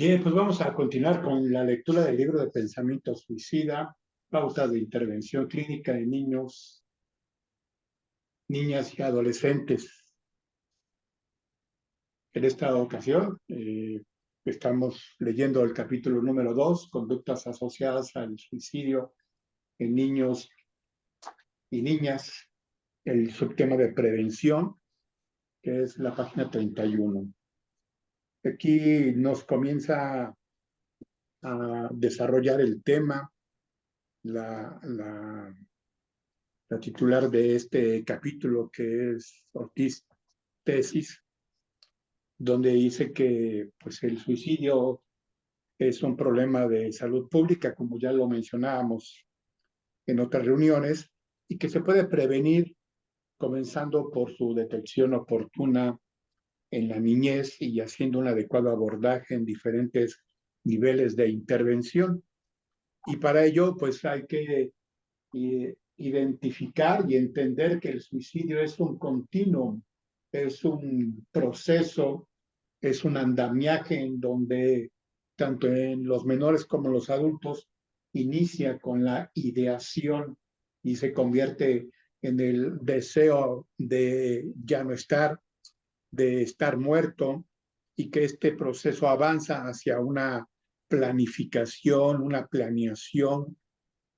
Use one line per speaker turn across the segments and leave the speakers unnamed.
Bien, pues vamos a continuar con la lectura del libro de Pensamiento Suicida, Pautas de Intervención Clínica en Niños, Niñas y Adolescentes. En esta ocasión estamos leyendo el capítulo número 2, Conductas asociadas al suicidio en niños y niñas, el subtema de prevención, que es la página 31. Aquí nos comienza a desarrollar el tema, la titular de este capítulo, que es Ortiz Tesis, donde dice que pues, el suicidio es un problema de salud pública, como ya lo mencionábamos en otras reuniones, y que se puede prevenir comenzando por su detección oportuna en la niñez y haciendo un adecuado abordaje en diferentes niveles de intervención. Y para ello, pues hay que identificar y entender que el suicidio es un continuum, es un proceso, es un andamiaje en donde tanto en los menores como en los adultos inicia con la ideación y se convierte en el deseo de ya no estar, de estar muerto, y que este proceso avanza hacia una planificación, una planeación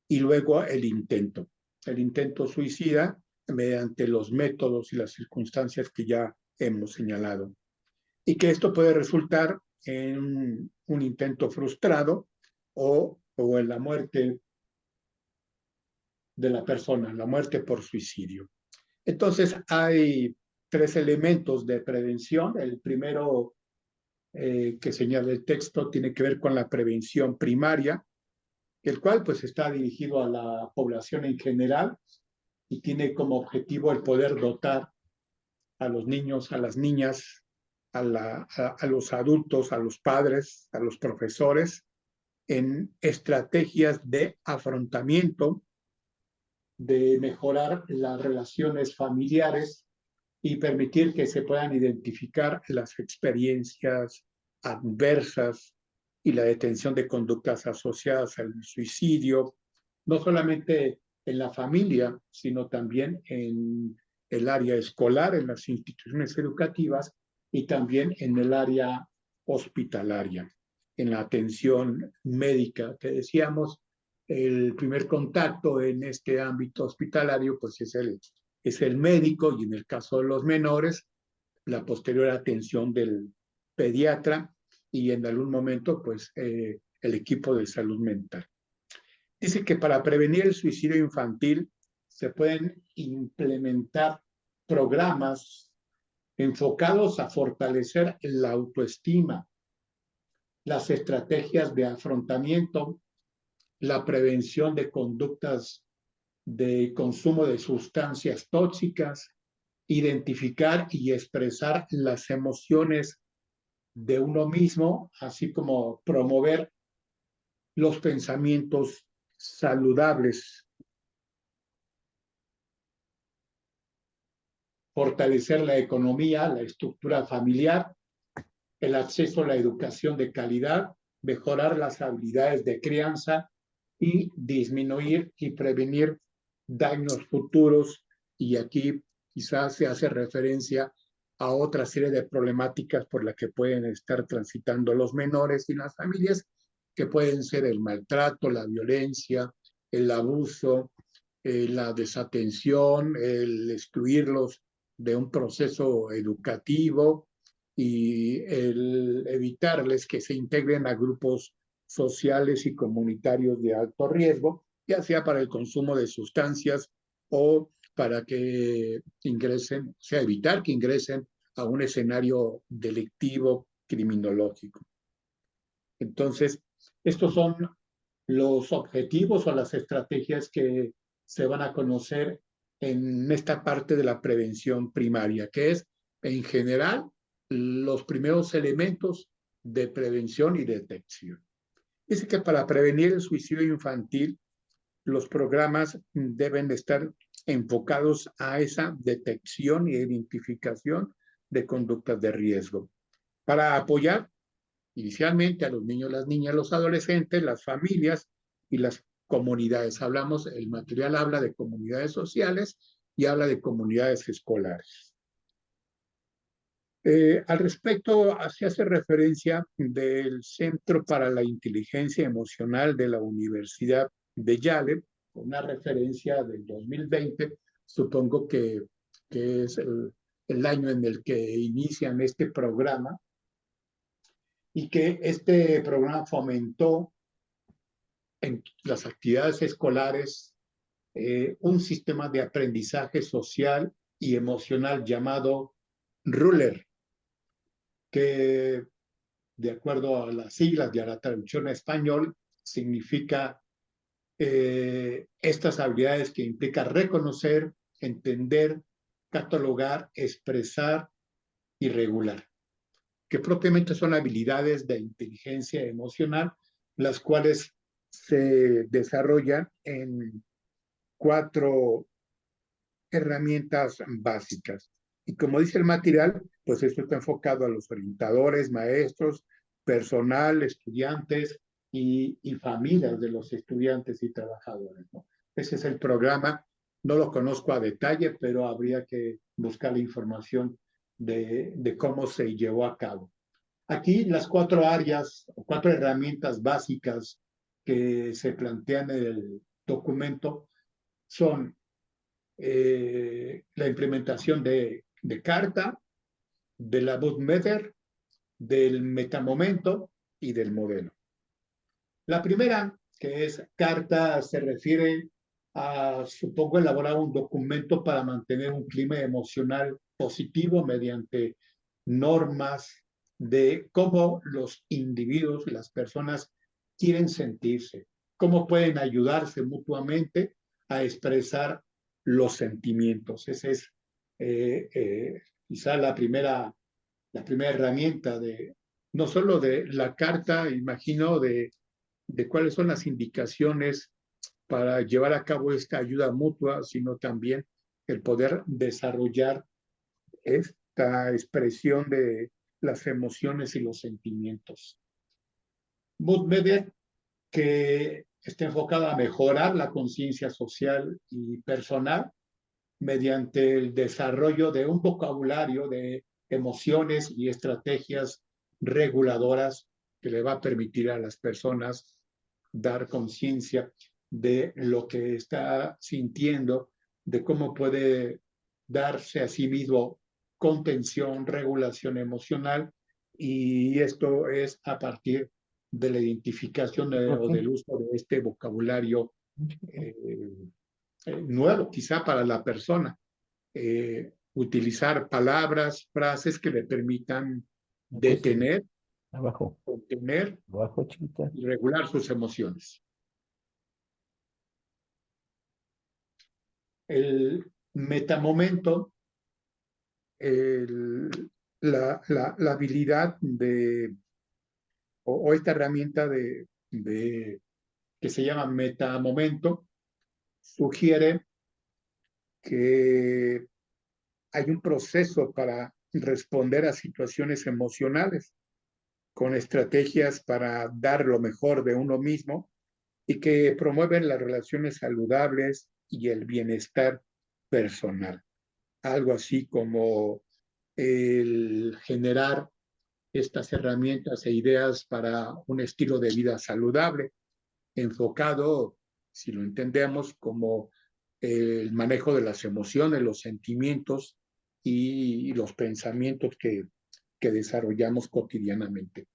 y luego el intento suicida mediante los métodos y las circunstancias que ya hemos señalado. Y que esto puede resultar en un intento frustrado o en la muerte de la persona, la muerte por suicidio. Entonces hay tres elementos de prevención. El primero que señala el texto tiene que ver con la prevención primaria, el cual pues está dirigido a la población en general y tiene como objetivo el poder dotar a los niños, a las niñas, a los adultos, a los padres, a los profesores, en estrategias de afrontamiento, de mejorar las relaciones familiares y permitir que se puedan identificar las experiencias adversas y la detención de conductas asociadas al suicidio, no solamente en la familia, sino también en el área escolar, en las instituciones educativas y también en el área hospitalaria, en la atención médica, que decíamos, el primer contacto en este ámbito hospitalario, pues es el médico, y en el caso de los menores, la posterior atención del pediatra y en algún momento, pues, el equipo de salud mental. Dice que para prevenir el suicidio infantil se pueden implementar programas enfocados a fortalecer la autoestima, las estrategias de afrontamiento, la prevención de conductas de consumo de sustancias tóxicas, identificar y expresar las emociones de uno mismo, así como promover los pensamientos saludables, fortalecer la economía, la estructura familiar, el acceso a la educación de calidad, mejorar las habilidades de crianza y disminuir y prevenir daños futuros. Y aquí quizás se hace referencia a otra serie de problemáticas por las que pueden estar transitando los menores y las familias, que pueden ser el maltrato, la violencia, el abuso, la desatención, el excluirlos de un proceso educativo y el evitarles que se integren a grupos sociales y comunitarios de alto riesgo, ya sea para el consumo de sustancias o para que ingresen, o sea, evitar que ingresen a un escenario delictivo criminológico. Entonces, estos son los objetivos o las estrategias que se van a conocer en esta parte de la prevención primaria, que es, en general, los primeros elementos de prevención y detección. Dice que para prevenir el suicidio infantil, los programas deben estar enfocados a esa detección e identificación de conductas de riesgo. Para apoyar inicialmente a los niños, las niñas, los adolescentes, las familias y las comunidades. El material habla de comunidades sociales y habla de comunidades escolares. Al respecto, se hace referencia del Centro para la Inteligencia Emocional de la Universidad de Yale, una referencia del 2020, supongo que es el año en el que inician este programa, y que este programa fomentó en las actividades escolares un sistema de aprendizaje social y emocional llamado RULER, que de acuerdo a las siglas y a la traducción a español, significa estas habilidades que implica reconocer, entender, catalogar, expresar y regular, que propiamente son habilidades de inteligencia emocional, las cuales se desarrollan en 4 herramientas básicas. Y como dice el material, pues esto está enfocado a los orientadores, maestros, personal, estudiantes y familias de los estudiantes y trabajadores, ¿no? Ese es el programa. No lo conozco a detalle, pero habría que buscar la información de cómo se llevó a cabo. Aquí las 4 áreas o 4 herramientas básicas que se plantean en el documento son la implementación de carta, de la Bookmethod, del metamomento y del modelo. La primera, que es carta, se refiere a, supongo, elaborar un documento para mantener un clima emocional positivo mediante normas de cómo los individuos, las personas quieren sentirse, cómo pueden ayudarse mutuamente a expresar los sentimientos. Esa es quizá la primera herramienta de, no solo de la carta, imagino, de cuáles son las indicaciones para llevar a cabo esta ayuda mutua, sino también el poder desarrollar esta expresión de las emociones y los sentimientos. Moodmeder, que está enfocada a mejorar la conciencia social y personal mediante el desarrollo de un vocabulario de emociones y estrategias reguladoras que le va a permitir a las personas dar conciencia de lo que está sintiendo, de cómo puede darse a sí mismo contención, regulación emocional, y esto es a partir de la identificación o del uso de este vocabulario nuevo, quizá para la persona. Utilizar palabras, frases que le permitan detener,
abajo,
contener
abajo, chiquita.
y regular sus emociones. El metamomento, la habilidad o esta herramienta que se llama metamomento, sugiere que hay un proceso para responder a situaciones emocionales con estrategias para dar lo mejor de uno mismo y que promueven las relaciones saludables y el bienestar personal. Algo así como el generar estas herramientas e ideas para un estilo de vida saludable, enfocado, si lo entendemos, como el manejo de las emociones, los sentimientos y los pensamientos que desarrollamos cotidianamente.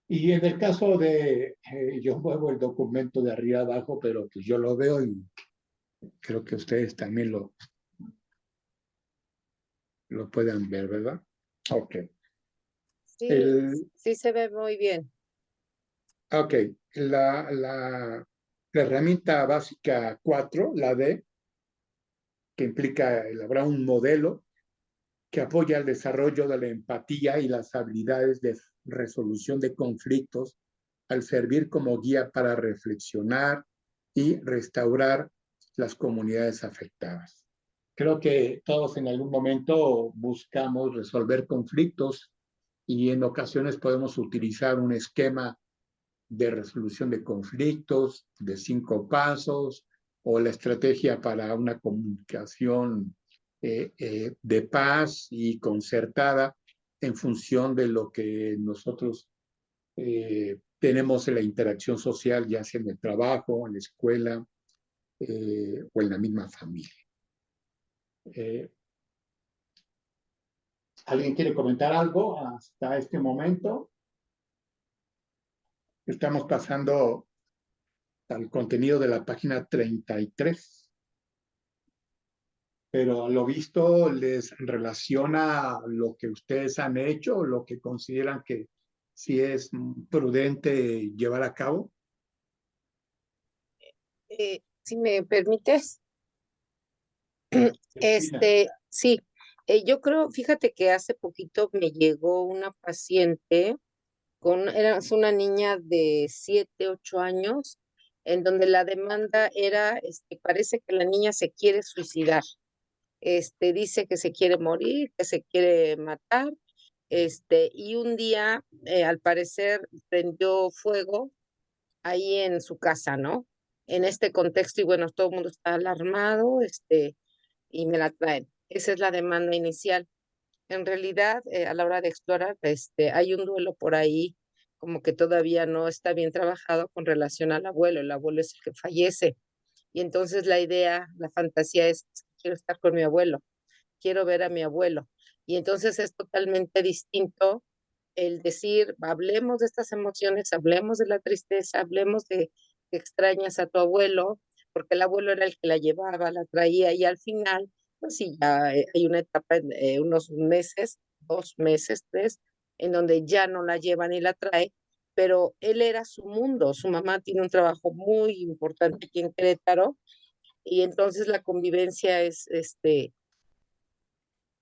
Y en el caso de, yo muevo el documento de arriba abajo, pero pues yo lo veo y creo que ustedes también lo puedan ver, ¿verdad? Ok.
Sí, sí se ve muy bien.
Ok, la herramienta básica 4, la D, que implica elaborar un modelo que apoya el desarrollo de la empatía y las habilidades de resolución de conflictos al servir como guía para reflexionar y restaurar las comunidades afectadas. Creo que todos en algún momento buscamos resolver conflictos y en ocasiones podemos utilizar un esquema de resolución de conflictos de 5 pasos o la estrategia para una comunicación de paz y concertada en función de lo que nosotros tenemos en la interacción social, ya sea en el trabajo, en la escuela o en la misma familia. ¿Alguien quiere comentar algo hasta este momento? Estamos pasando al contenido de la página 33. Pero a lo visto les relaciona lo que ustedes han hecho o lo que consideran que sí es prudente llevar a cabo.
Si me permites, sí, yo creo, fíjate que hace poquito me llegó una paciente era una niña de 7, 8 años, en donde la demanda era, parece que la niña se quiere suicidar. Dice que se quiere morir, que se quiere matar, y un día, al parecer, prendió fuego ahí en su casa, ¿no? En este contexto, y bueno, todo el mundo está alarmado, y me la traen. Esa es la demanda inicial. En realidad, a la hora de explorar, hay un duelo por ahí, como que todavía no está bien trabajado con relación al abuelo. El abuelo es el que fallece. Y entonces la idea, la fantasía es, quiero estar con mi abuelo, quiero ver a mi abuelo. Y entonces es totalmente distinto el decir, hablemos de estas emociones, hablemos de la tristeza, hablemos de que extrañas a tu abuelo, porque el abuelo era el que la llevaba, la traía, y al final, pues sí, ya hay una etapa, unos meses, 2 meses, 3, en donde ya no la lleva ni la trae, pero él era su mundo. Su mamá tiene un trabajo muy importante aquí en Querétaro, y entonces la convivencia es,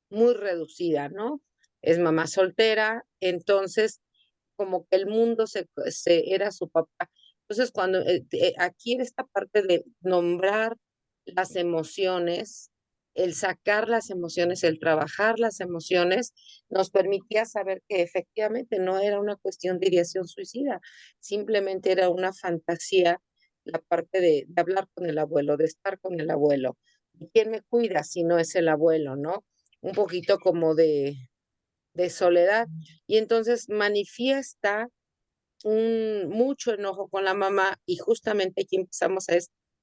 muy reducida, ¿no? Es mamá soltera, entonces como que el mundo era su papá. Entonces, cuando aquí en esta parte de nombrar las emociones, el sacar las emociones, el trabajar las emociones, nos permitía saber que efectivamente no era una cuestión de ideación suicida, simplemente era una fantasía, la parte de hablar con el abuelo, de estar con el abuelo. ¿Y quién me cuida si no es el abuelo, no? Un poquito como de soledad. Y entonces manifiesta mucho enojo con la mamá, y justamente aquí empezamos a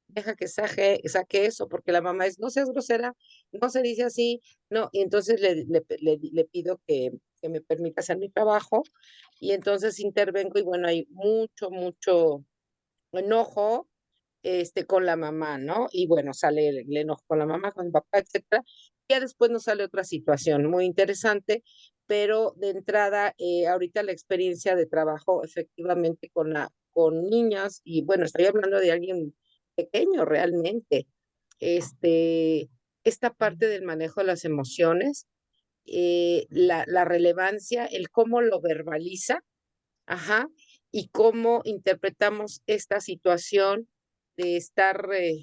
deja que saque eso, porque la mamá es, no seas grosera, no se dice así, no, y entonces le pido que me permita hacer mi trabajo, y entonces intervengo, y bueno, hay mucho enojo, con la mamá, ¿no? Y bueno, sale el enojo con la mamá, con el papá, etcétera. Ya después nos sale otra situación muy interesante, pero de entrada, ahorita la experiencia de trabajo efectivamente con niñas, y bueno, estoy hablando de alguien pequeño realmente, este, esta parte del manejo de las emociones, la relevancia, el cómo lo verbaliza, ajá, y cómo interpretamos esta situación de estar de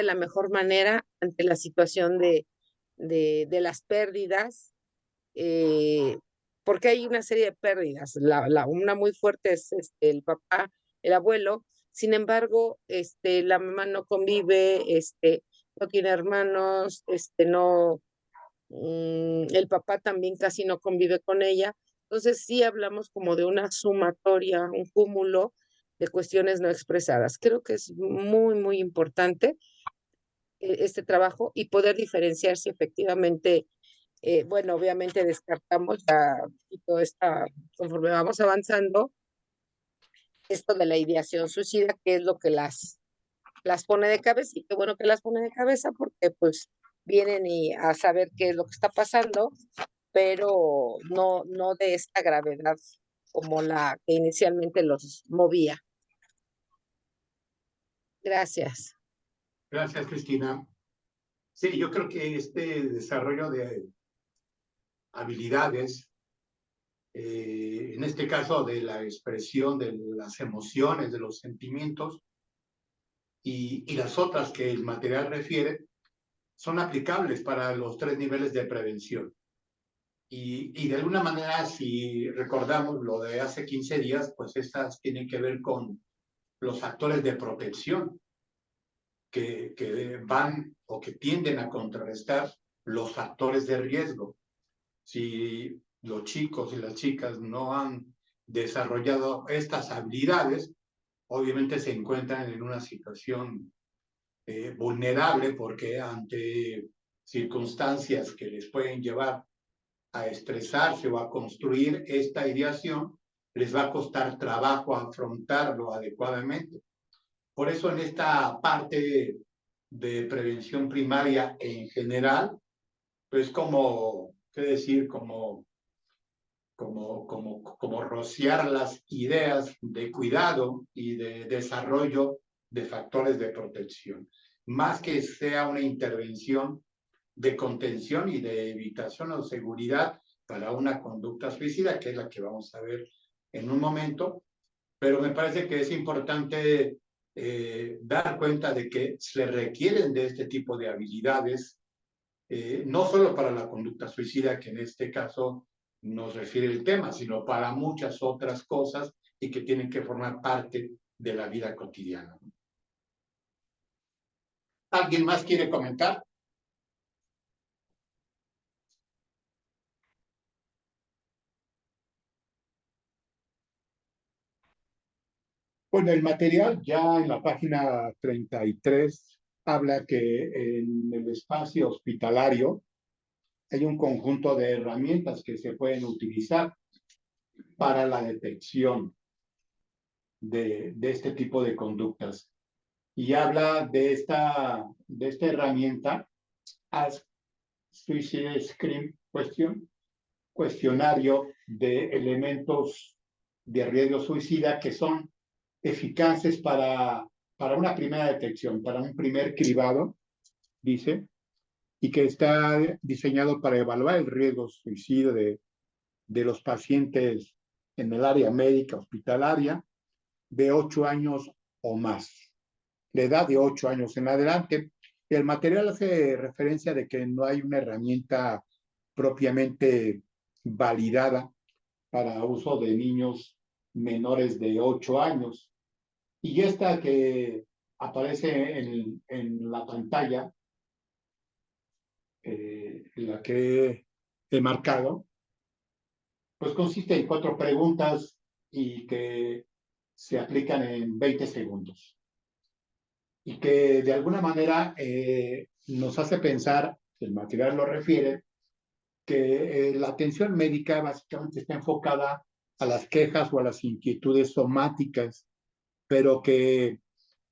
la mejor manera ante la situación de las pérdidas, eh, porque hay una serie de pérdidas. Una muy fuerte es el papá, el abuelo. Sin embargo, la mamá no convive, no tiene hermanos, no, el papá también casi no convive con ella. Entonces sí hablamos como de una sumatoria, un cúmulo de cuestiones no expresadas. Creo que es muy importante este trabajo, y poder diferenciar si efectivamente, bueno, obviamente descartamos ya y todo está, conforme vamos avanzando, esto de la ideación suicida, que es lo que las pone de cabeza, y qué bueno que las pone de cabeza, porque pues vienen a saber qué es lo que está pasando, pero no de esta gravedad como la que inicialmente los movía. Gracias.
Gracias, Cristina. Sí, yo creo que este desarrollo de habilidades, en este caso de la expresión de las emociones, de los sentimientos y las otras que el material refiere, son aplicables para los 3 niveles de prevención. Y de alguna manera, si recordamos lo de hace 15 días, pues estas tienen que ver con los factores de protección que van o que tienden a contrarrestar los factores de riesgo. Si los chicos y las chicas no han desarrollado estas habilidades, obviamente se encuentran en una situación vulnerable porque ante circunstancias que les pueden llevar a estresarse o a construir esta ideación, les va a costar trabajo afrontarlo adecuadamente. Por eso en esta parte de prevención primaria en general, pues como, qué decir, como rociar las ideas de cuidado y de desarrollo de factores de protección, más que sea una intervención de contención y de evitación o seguridad para una conducta suicida, que es la que vamos a ver en un momento, pero me parece que es importante dar cuenta de que se requieren de este tipo de habilidades, no solo para la conducta suicida, que en este caso nos refiere el tema, sino para muchas otras cosas y que tienen que formar parte de la vida cotidiana. ¿Alguien más quiere comentar? Bueno, el material ya en la página 33 habla que en el espacio hospitalario hay un conjunto de herramientas que se pueden utilizar para la detección de este tipo de conductas. Y habla de esta herramienta, Ask Suicide Screen Question, cuestionario de elementos de riesgo suicida que son eficaces para una primera detección, para un primer cribado, dice, y que está diseñado para evaluar el riesgo suicida de los pacientes en el área médica hospitalaria de 8 años o más, de edad de 8 años en adelante. El material hace referencia de que no hay una herramienta propiamente validada para uso de niños menores de 8 años. Y esta que aparece en la pantalla, la que he marcado, pues consiste en 4 preguntas y que se aplican en 20 segundos. Y que de alguna manera nos hace pensar, el material lo refiere, que la atención médica básicamente está enfocada a las quejas o a las inquietudes somáticas, pero que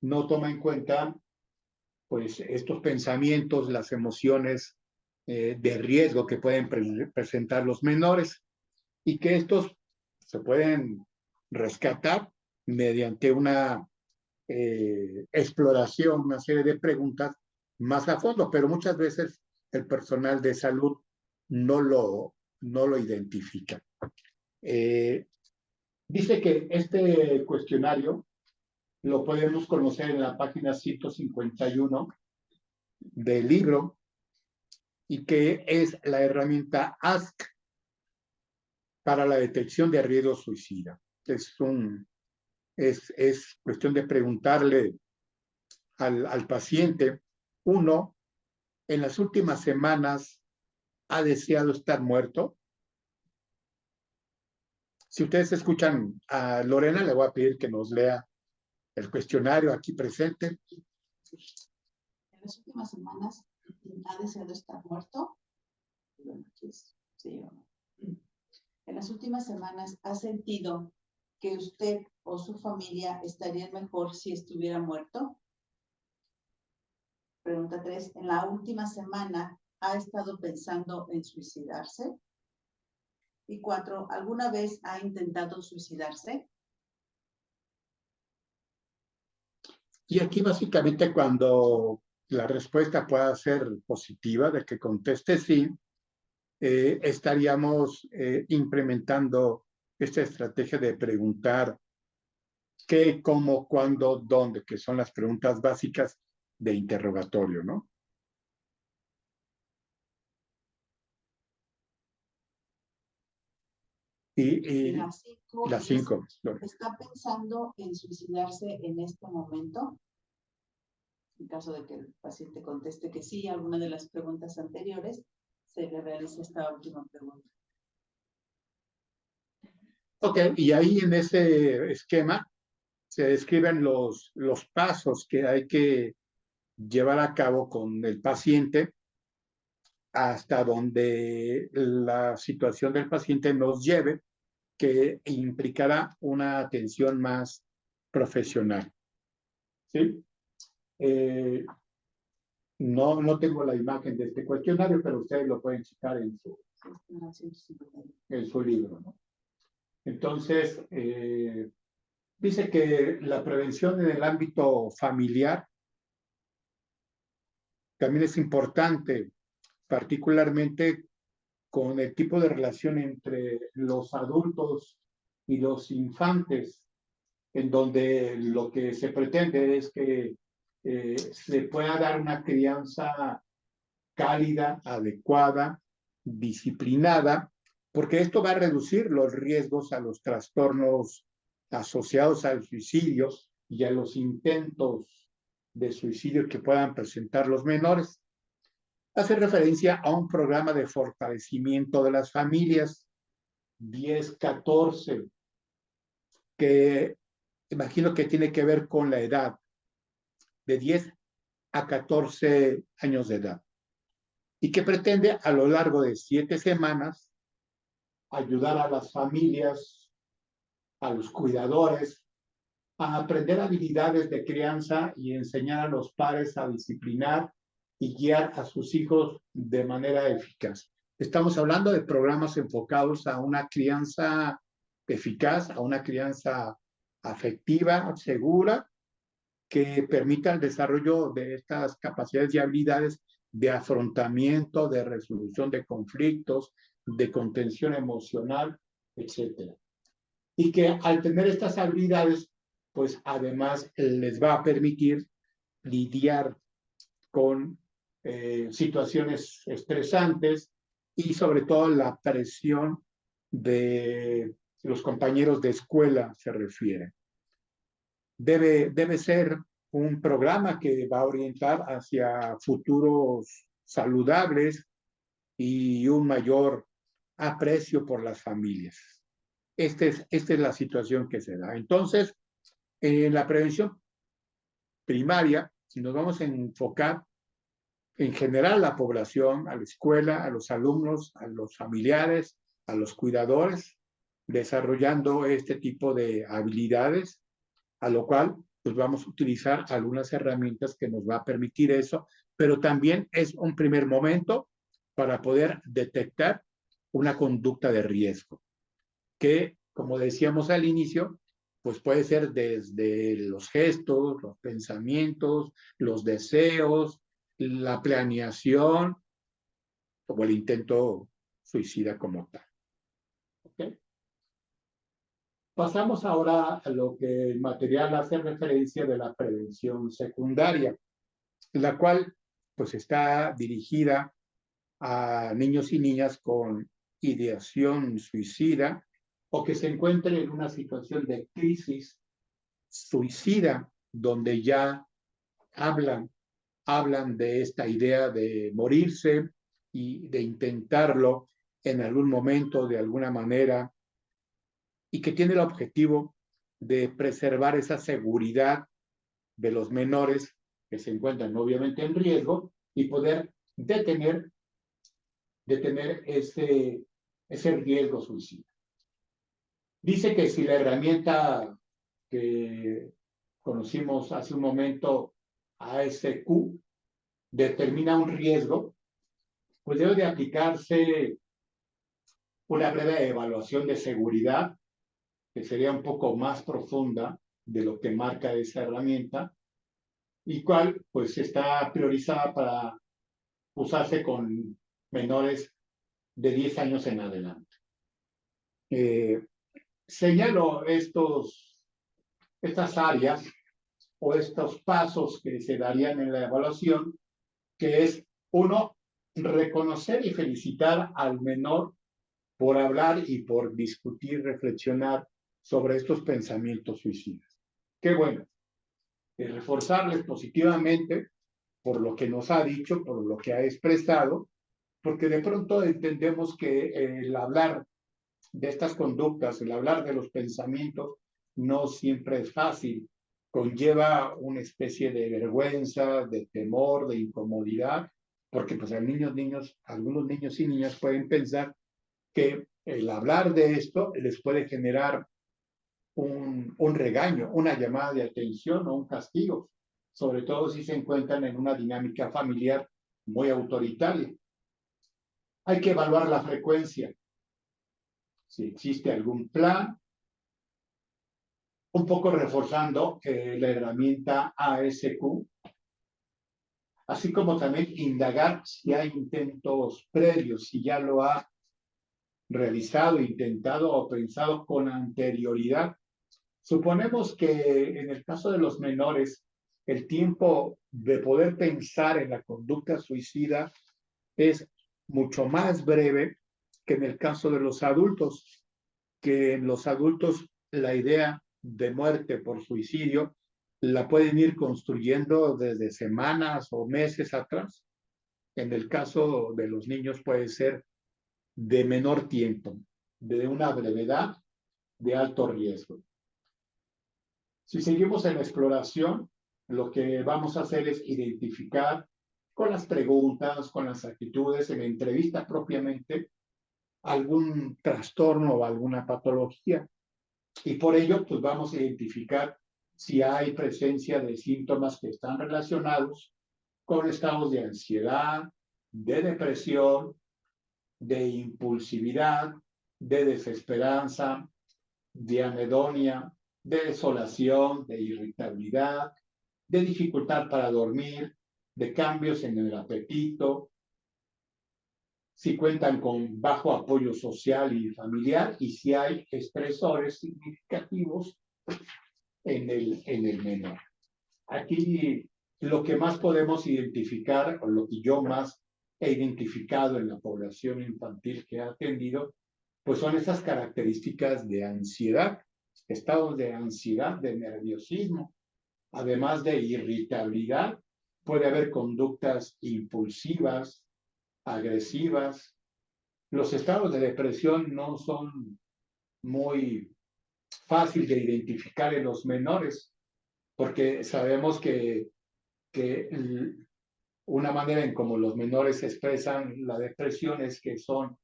no toma en cuenta pues estos pensamientos, las emociones de riesgo que pueden presentar los menores y que estos se pueden rescatar mediante una exploración, una serie de preguntas más a fondo, pero muchas veces el personal de salud no lo identifica. Dice que este cuestionario lo podemos conocer en la página 151 del libro y que es la herramienta Ask para la detección de riesgo suicida. Es cuestión de preguntarle al paciente, uno, en las últimas semanas ha deseado estar muerto. Si ustedes escuchan a Lorena, le voy a pedir que nos lea el cuestionario aquí presente.
En las últimas semanas ha deseado estar muerto. Bueno, aquí es, sí o no. En las últimas semanas ha sentido que usted o su familia estarían mejor si estuviera muerto. Pregunta 3. En la última semana ha estado pensando en suicidarse. Y 4. ¿Alguna vez ha intentado suicidarse?
Y aquí básicamente cuando la respuesta pueda ser positiva, de que conteste sí, estaríamos implementando esta estrategia de preguntar qué, cómo, cuándo, dónde, que son las preguntas básicas de interrogatorio, ¿no? Y
las 5.
las 5.
¿Está pensando en suicidarse en este momento? En caso de que el paciente conteste que sí, alguna de las preguntas anteriores, se le realiza esta última pregunta.
Ok, y ahí en ese esquema se describen los pasos que hay que llevar a cabo con el paciente hasta donde la situación del paciente nos lleve, que implicará una atención más profesional. ¿Sí? No tengo la imagen de este cuestionario, pero ustedes lo pueden checar en su libro, ¿no? Entonces, dice que la prevención en el ámbito familiar también es importante, particularmente con el tipo de relación entre los adultos y los infantes, en donde lo que se pretende es que se pueda dar una crianza cálida, adecuada, disciplinada, porque esto va a reducir los riesgos a los trastornos asociados al suicidio y a los intentos de suicidio que puedan presentar los menores. Hace referencia a un programa de fortalecimiento de las familias 10-14, que imagino que tiene que ver con la edad de 10 a 14 años de edad, y que pretende a lo largo de 7 semanas ayudar a las familias, a los cuidadores, a aprender habilidades de crianza y enseñar a los padres a disciplinar y guiar a sus hijos de manera eficaz. Estamos hablando de programas enfocados a una crianza eficaz, a una crianza afectiva, segura, que permita el desarrollo de estas capacidades y habilidades de afrontamiento, de resolución de conflictos, de contención emocional, etc. Y que al tener estas habilidades, pues además les va a permitir lidiar con situaciones estresantes y sobre todo la presión de los compañeros de escuela se refiere. Debe ser un programa que va a orientar hacia futuros saludables y un mayor aprecio por las familias. Esta es la situación que se da. Entonces, en la prevención primaria, si nos vamos a enfocar en general a la población, a la escuela, a los alumnos, a los familiares, a los cuidadores, desarrollando este tipo de habilidades, a lo cual pues vamos a utilizar algunas herramientas que nos va a permitir eso, pero también es un primer momento para poder detectar una conducta de riesgo, que, como decíamos al inicio, pues puede ser desde los gestos, los pensamientos, los deseos, la planeación o el intento suicida como tal. ¿Okay? Pasamos ahora a lo que el material hace referencia de la prevención secundaria, la cual pues está dirigida a niños y niñas con ideación suicida o que se encuentren en una situación de crisis suicida, donde ya hablan de esta idea de morirse y de intentarlo en algún momento, de alguna manera, y que tiene el objetivo de preservar esa seguridad de los menores que se encuentran obviamente en riesgo y poder detener ese riesgo suicida. Dice que si la herramienta que conocimos hace un momento, ASQ, determina un riesgo, pues debe de aplicarse una breve evaluación de seguridad, que sería un poco más profunda de lo que marca esa herramienta, y cual pues está priorizada para usarse con menores de 10 años en adelante. Señalo estas áreas o estos pasos que se darían en la evaluación, que es, uno, reconocer y felicitar al menor por hablar y por discutir, reflexionar sobre estos pensamientos suicidas. Qué bueno, reforzarles positivamente por lo que nos ha dicho, por lo que ha expresado, porque de pronto entendemos que el hablar de estas conductas, el hablar de los pensamientos, no siempre es fácil. Conlleva una especie de vergüenza, de temor, de incomodidad, porque pues algunos niños y niñas pueden pensar que el hablar de esto les puede generar un regaño, una llamada de atención o un castigo, sobre todo si se encuentran en una dinámica familiar muy autoritaria. Hay que evaluar la frecuencia, si existe algún plan, un poco reforzando la herramienta ASQ, así como también indagar si hay intentos previos, si ya lo ha realizado, intentado o pensado con anterioridad. Suponemos que en el caso de los menores, el tiempo de poder pensar en la conducta suicida es mucho más breve que en el caso de los adultos, que en los adultos la idea de muerte por suicidio la pueden ir construyendo desde semanas o meses atrás. En el caso de los niños puede ser de menor tiempo, de una brevedad de alto riesgo. Si seguimos en la exploración, lo que vamos a hacer es identificar con las preguntas, con las actitudes, en la entrevista propiamente, algún trastorno o alguna patología. Y por ello, pues vamos a identificar si hay presencia de síntomas que están relacionados con estados de ansiedad, de depresión, de impulsividad, de desesperanza, de anedonia, de desolación, de irritabilidad, de dificultad para dormir, de cambios en el apetito, si cuentan con bajo apoyo social y familiar y si hay estresores significativos en el menor. Aquí lo que más podemos identificar, o lo que yo más he identificado en la población infantil que he atendido, pues son esas características de ansiedad, estados de ansiedad, de nerviosismo, además de irritabilidad. Puede haber conductas impulsivas, agresivas. Los estados de depresión no son muy fáciles de identificar en los menores, porque sabemos que una manera en cómo los menores expresan la depresión es que son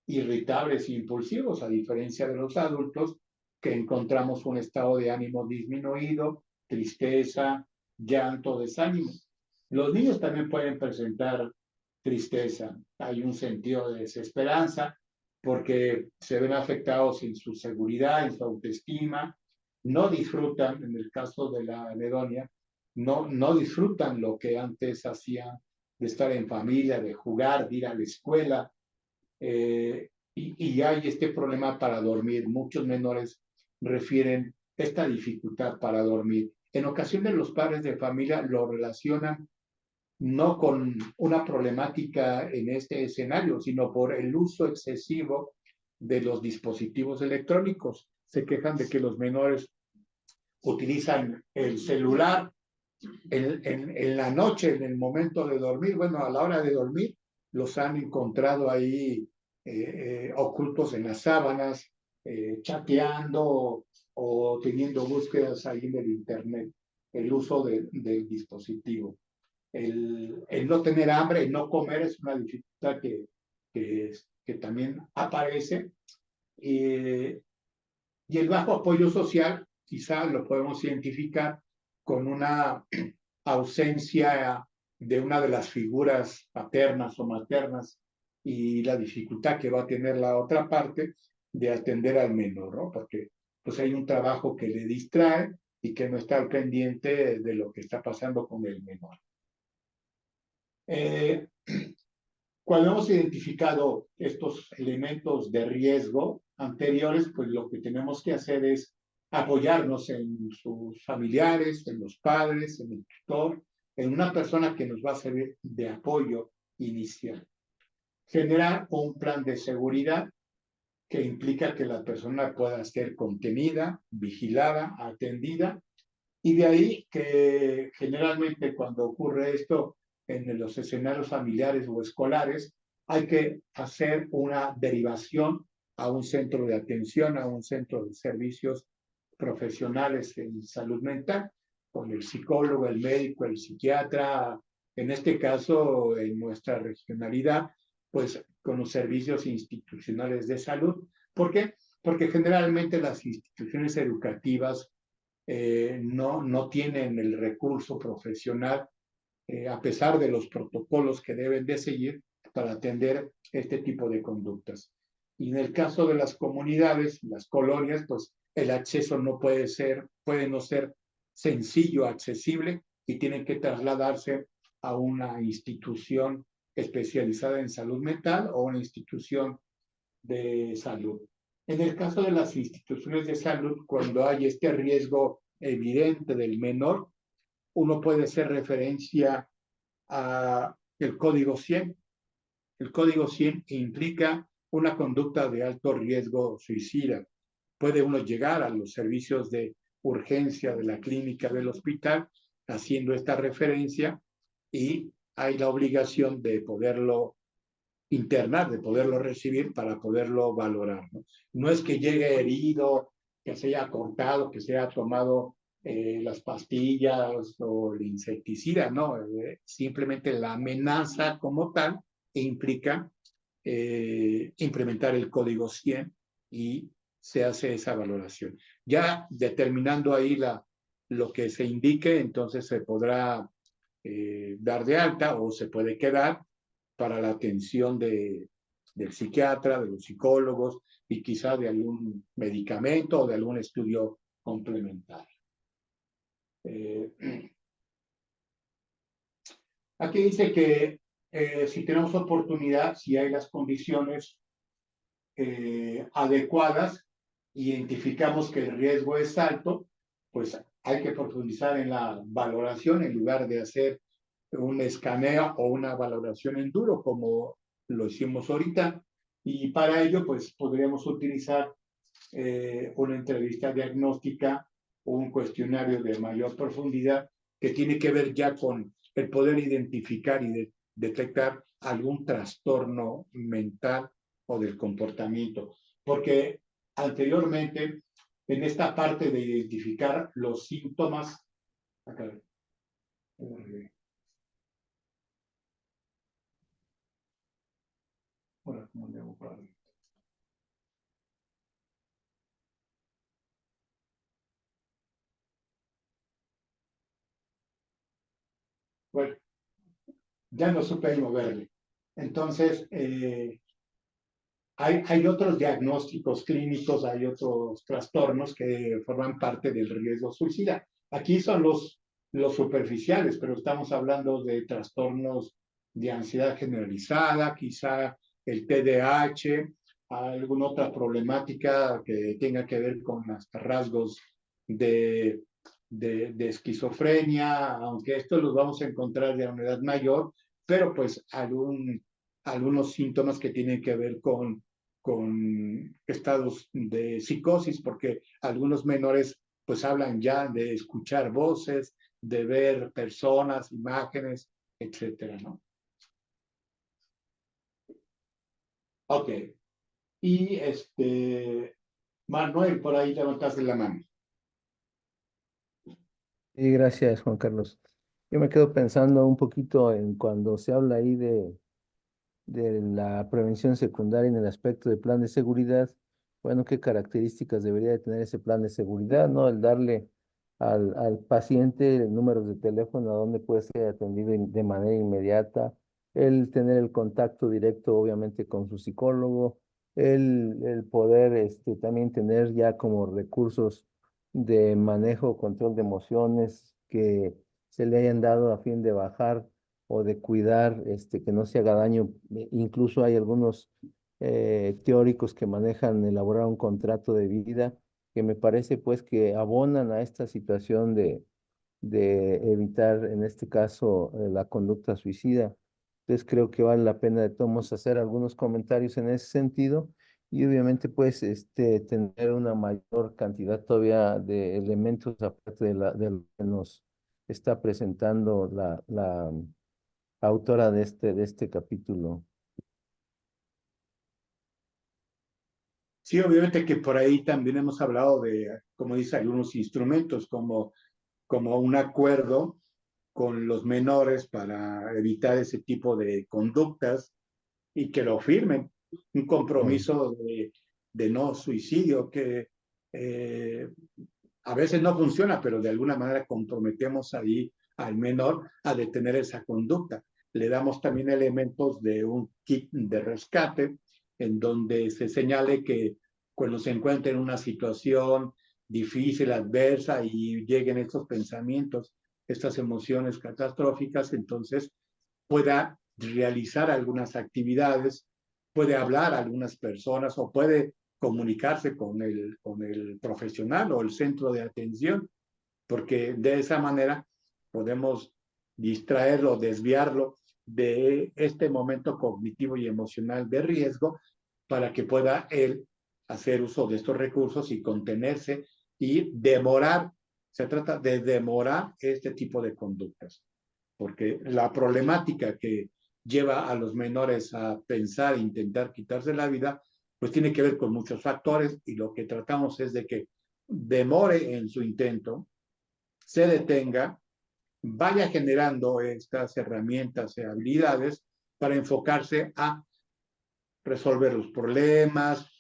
irritables e impulsivos, a diferencia de los adultos, que encontramos un estado de ánimo disminuido, tristeza, llanto, desánimo. Los niños también pueden presentar tristeza, hay un sentido de desesperanza, porque se ven afectados en su seguridad, en su autoestima, no disfrutan, en el caso de la anedonia, no disfrutan lo que antes hacían de estar en familia, de jugar, de ir a la escuela, y hay este problema para dormir. Muchos menores refieren esta dificultad para dormir. En ocasiones los padres de familia lo relacionan no con una problemática en este escenario, sino por el uso excesivo de los dispositivos electrónicos. Se quejan de que los menores utilizan el celular en la noche, en el momento de dormir. Bueno, a la hora de dormir los han encontrado ahí ocultos en las sábanas, chateando o teniendo búsquedas ahí en el internet, el uso del dispositivo. El no tener hambre, el no comer es una dificultad que también aparece. Y el bajo apoyo social quizá lo podemos identificar con una ausencia de una de las figuras paternas o maternas y la dificultad que va a tener la otra parte de atender al menor, ¿no? Porque pues hay un trabajo que le distrae y que no está al pendiente de lo que está pasando con el menor. Cuando hemos identificado estos elementos de riesgo anteriores, pues lo que tenemos que hacer es apoyarnos en sus familiares, en los padres, en el tutor, en una persona que nos va a servir de apoyo inicial. Generar un plan de seguridad que implica que la persona pueda ser contenida, vigilada, atendida, y de ahí que generalmente cuando ocurre esto en los escenarios familiares o escolares, hay que hacer una derivación a un centro de atención, a un centro de servicios profesionales en salud mental, con el psicólogo, el médico, el psiquiatra, en este caso, en nuestra regionalidad, pues con los servicios institucionales de salud. ¿Por qué? Porque generalmente las instituciones educativas no tienen el recurso profesional, a pesar de los protocolos que deben de seguir para atender este tipo de conductas. Y en el caso de las comunidades, las colonias, pues el acceso no puede no ser sencillo, accesible, y tienen que trasladarse a una institución especializada en salud mental o una institución de salud. En el caso de las instituciones de salud, cuando hay este riesgo evidente del menor, uno puede hacer referencia a el Código 100. El Código 100 implica una conducta de alto riesgo suicida. Puede uno llegar a los servicios de urgencia de la clínica del hospital haciendo esta referencia y hay la obligación de poderlo internar, de poderlo recibir para poderlo valorar. No es que llegue herido, que se haya cortado, que se haya tomado las pastillas o el insecticida, no, simplemente la amenaza como tal implica implementar el código 100 y se hace esa valoración. Ya determinando ahí lo que se indique, entonces se podrá dar de alta o se puede quedar para la atención del psiquiatra, de los psicólogos y quizá de algún medicamento o de algún estudio complementario. Aquí dice que si tenemos oportunidad, si hay las condiciones adecuadas, identificamos que el riesgo es alto, pues hay que profundizar en la valoración en lugar de hacer un escaneo o una valoración en duro como lo hicimos ahorita. Y para ello, pues podríamos utilizar una entrevista diagnóstica o un cuestionario de mayor profundidad que tiene que ver ya con el poder identificar y detectar algún trastorno mental o del comportamiento. Porque anteriormente, en esta parte de identificar los síntomas, acá, bueno, ¿cómo le hago para ver? Bueno, ya no supe moverle. Entonces, hay otros diagnósticos clínicos, hay otros trastornos que forman parte del riesgo suicida. Aquí son los superficiales, pero estamos hablando de trastornos de ansiedad generalizada, quizá el TDAH, alguna otra problemática que tenga que ver con los rasgos de, de esquizofrenia, aunque estos los vamos a encontrar ya a una edad mayor, pero pues algunos síntomas que tienen que ver con estados de psicosis, porque algunos menores pues hablan ya de escuchar voces, de ver personas, imágenes, etcétera, ¿no? Ok. Y Manuel, por ahí levantaste la mano.
Sí, gracias, Juan Carlos. Yo me quedo pensando un poquito en cuando se habla ahí de la prevención secundaria en el aspecto de plan de seguridad. Bueno, ¿qué características debería de tener ese plan de seguridad, ¿no? El darle al paciente números de teléfono a donde puede ser atendido de manera inmediata, el tener el contacto directo, obviamente, con su psicólogo, el poder también tener ya como recursos de manejo, control de emociones que se le hayan dado a fin de bajar o de cuidar que no se haga daño. Incluso hay algunos teóricos que manejan elaborar un contrato de vida que me parece pues que abonan a esta situación de evitar en este caso la conducta suicida. Entonces creo que vale la pena de todos hacer algunos comentarios en ese sentido Y obviamente, pues, tener una mayor cantidad todavía de elementos aparte de lo que nos está presentando la autora de este capítulo.
Sí, obviamente que por ahí también hemos hablado de, como dice, algunos instrumentos como un acuerdo con los menores para evitar ese tipo de conductas y que lo firmen, un compromiso de no suicidio que a veces no funciona, pero de alguna manera comprometemos ahí al menor a detener esa conducta. Le damos también elementos de un kit de rescate en donde se señale que cuando se encuentre en una situación difícil, adversa y lleguen estos pensamientos, estas emociones catastróficas, entonces pueda realizar algunas actividades, puede hablar a algunas personas o puede comunicarse con el profesional o el centro de atención, porque de esa manera podemos distraerlo, desviarlo de este momento cognitivo y emocional de riesgo para que pueda él hacer uso de estos recursos y contenerse y demorar, se trata de demorar este tipo de conductas, porque la problemática que lleva a los menores a pensar e intentar quitarse la vida, pues tiene que ver con muchos factores y lo que tratamos es de que demore en su intento, se detenga, vaya generando estas herramientas y habilidades para enfocarse a resolver los problemas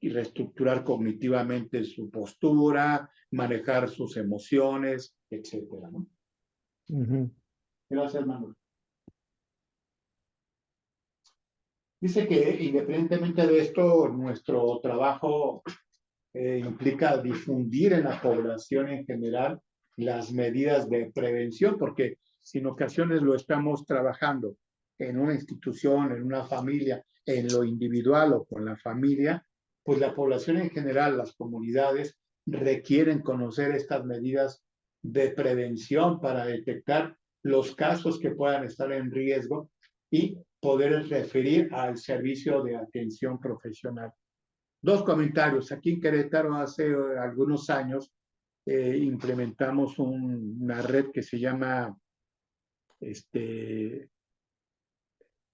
y reestructurar cognitivamente su postura, manejar sus emociones, etcétera, ¿no? Gracias, Manuel. Dice que independientemente de esto, nuestro trabajo implica difundir en la población en general las medidas de prevención, porque si en ocasiones lo estamos trabajando en una institución, en una familia, en lo individual o con la familia, pues la población en general, las comunidades, requieren conocer estas medidas de prevención para detectar los casos que puedan estar en riesgo y poder referir al servicio de atención profesional. Dos comentarios. Aquí en Querétaro hace algunos años implementamos una red que se llama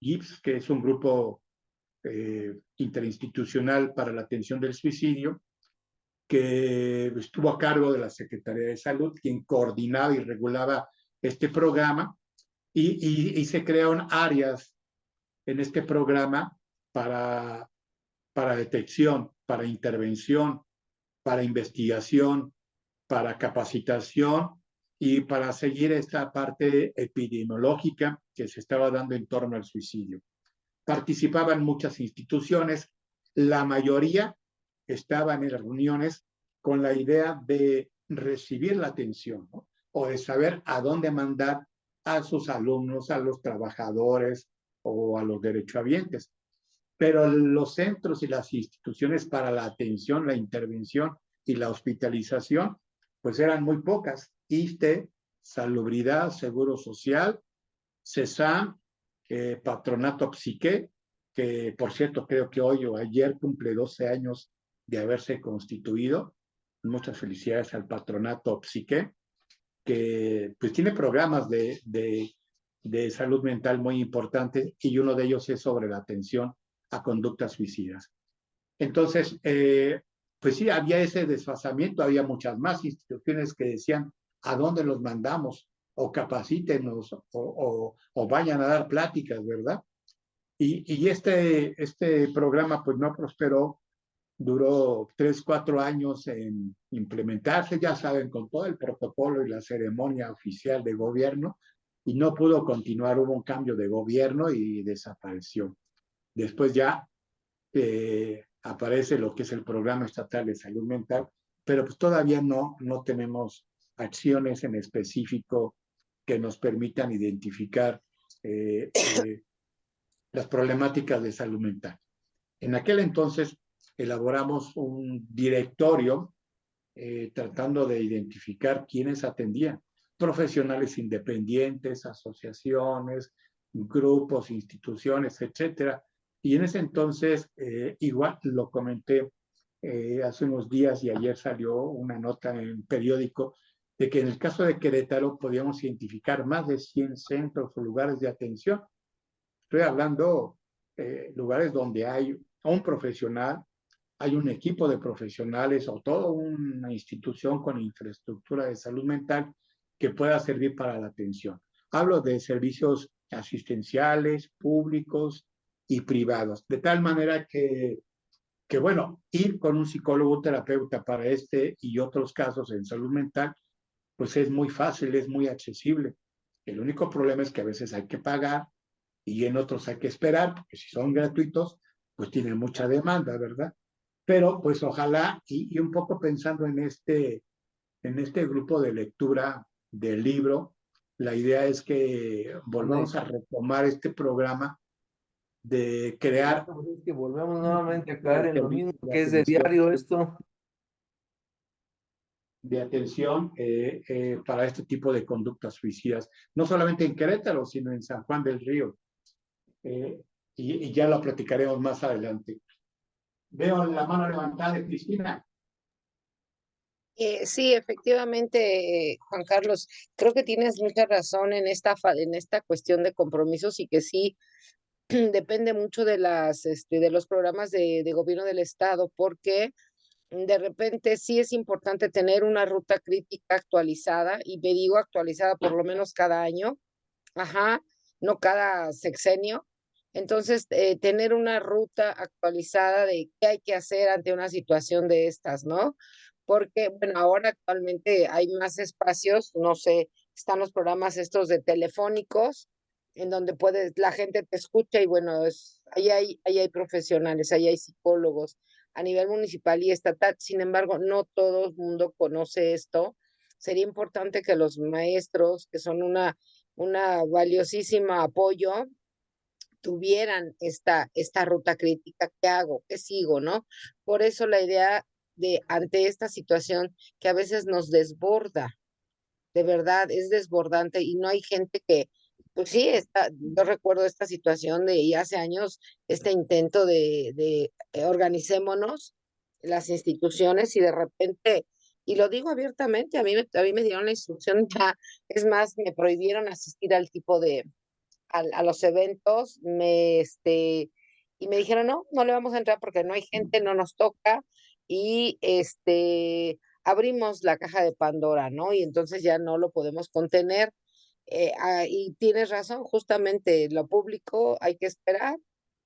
GIPS, que es un grupo interinstitucional para la atención del suicidio, que estuvo a cargo de la Secretaría de Salud, quien coordinaba y regulaba este programa, y se crearon áreas en este programa para detección, para intervención, para investigación, para capacitación y para seguir esta parte epidemiológica que se estaba dando en torno al suicidio. Participaban muchas instituciones, la mayoría estaban en las reuniones con la idea de recibir la atención, ¿no? O de saber a dónde mandar a sus alumnos, a los trabajadores o a los derechohabientes. Pero los centros y las instituciones para la atención, la intervención y la hospitalización, pues eran muy pocas. ISSSTE, Salubridad, Seguro Social, CESAM, Patronato Psique, que por cierto creo que hoy o ayer cumple 12 años de haberse constituido. Muchas felicidades al Patronato Psique, que pues tiene programas de salud mental muy importantes y uno de ellos es sobre la atención a conductas suicidas. Entonces, pues sí, había ese desfasamiento, había muchas más instituciones que decían a dónde los mandamos o capacítenos o vayan a dar pláticas, ¿verdad? Y este programa pues no prosperó, duró 3, 4 años en implementarse, ya saben, con todo el protocolo y la ceremonia oficial de gobierno, y no pudo continuar, hubo un cambio de gobierno y desapareció. Después ya aparece lo que es el Programa Estatal de Salud Mental, pero pues todavía no tenemos acciones en específico que nos permitan identificar las problemáticas de salud mental. En aquel entonces elaboramos un directorio tratando de identificar quiénes atendían, profesionales independientes, asociaciones, grupos, instituciones, etcétera, Y en ese entonces, igual lo comenté hace unos días y ayer salió una nota en periódico de que en el caso de Querétaro podíamos identificar más de 100 centros o lugares de atención. Estoy hablando lugares donde hay un profesional, hay un equipo de profesionales o toda una institución con infraestructura de salud mental que pueda servir para la atención. Hablo de servicios asistenciales, públicos y privados, de tal manera que bueno, ir con un psicólogo, un terapeuta para este y otros casos en salud mental, pues es muy fácil, es muy accesible. El único problema es que a veces hay que pagar y en otros hay que esperar, porque si son gratuitos, pues tienen mucha demanda, ¿verdad? Pero pues ojalá, y un poco pensando en este grupo de lectura del libro, la idea es que volvamos a retomar este programa de crear
Es que volvemos nuevamente a caer en lo mismo,
de
que es de
atención,
diario esto.
para este tipo de conductas suicidas, no solamente en Querétaro, sino en San Juan del Río. Eh, y ya lo platicaremos más adelante. Veo la mano levantada de Cristina.
Sí, efectivamente, Juan Carlos, creo que tienes mucha razón en en esta cuestión de compromisos y que sí depende mucho de de los programas de gobierno del estado, porque de repente sí es importante tener una ruta crítica actualizada, y me digo actualizada por lo menos cada año, ajá, no cada sexenio. Entonces, tener una ruta actualizada de qué hay que hacer ante una situación de estas, ¿no? Porque, bueno, ahora actualmente hay más espacios, no sé, están los programas estos de telefónicos, en donde la gente te escucha y bueno, ahí hay profesionales, ahí hay psicólogos a nivel municipal y estatal. Sin embargo, no todo el mundo conoce esto. Sería importante que los maestros, que son una valiosísima apoyo, tuvieran esta ruta crítica. ¿Qué hago? ¿Qué sigo? ¿No? Por eso la idea de ante esta situación que a veces nos desborda, de verdad es desbordante y no hay gente que, pues sí, yo recuerdo esta situación de y hace años, este intento de organicémonos las instituciones y de repente, y lo digo abiertamente, a mí me dieron la instrucción ya, es más, me prohibieron asistir al tipo a los eventos, y me dijeron, no, no le vamos a entrar porque no hay gente, no nos toca, y abrimos la caja de Pandora, ¿no? Y entonces ya no lo podemos contener. Y tienes razón, justamente lo público hay que esperar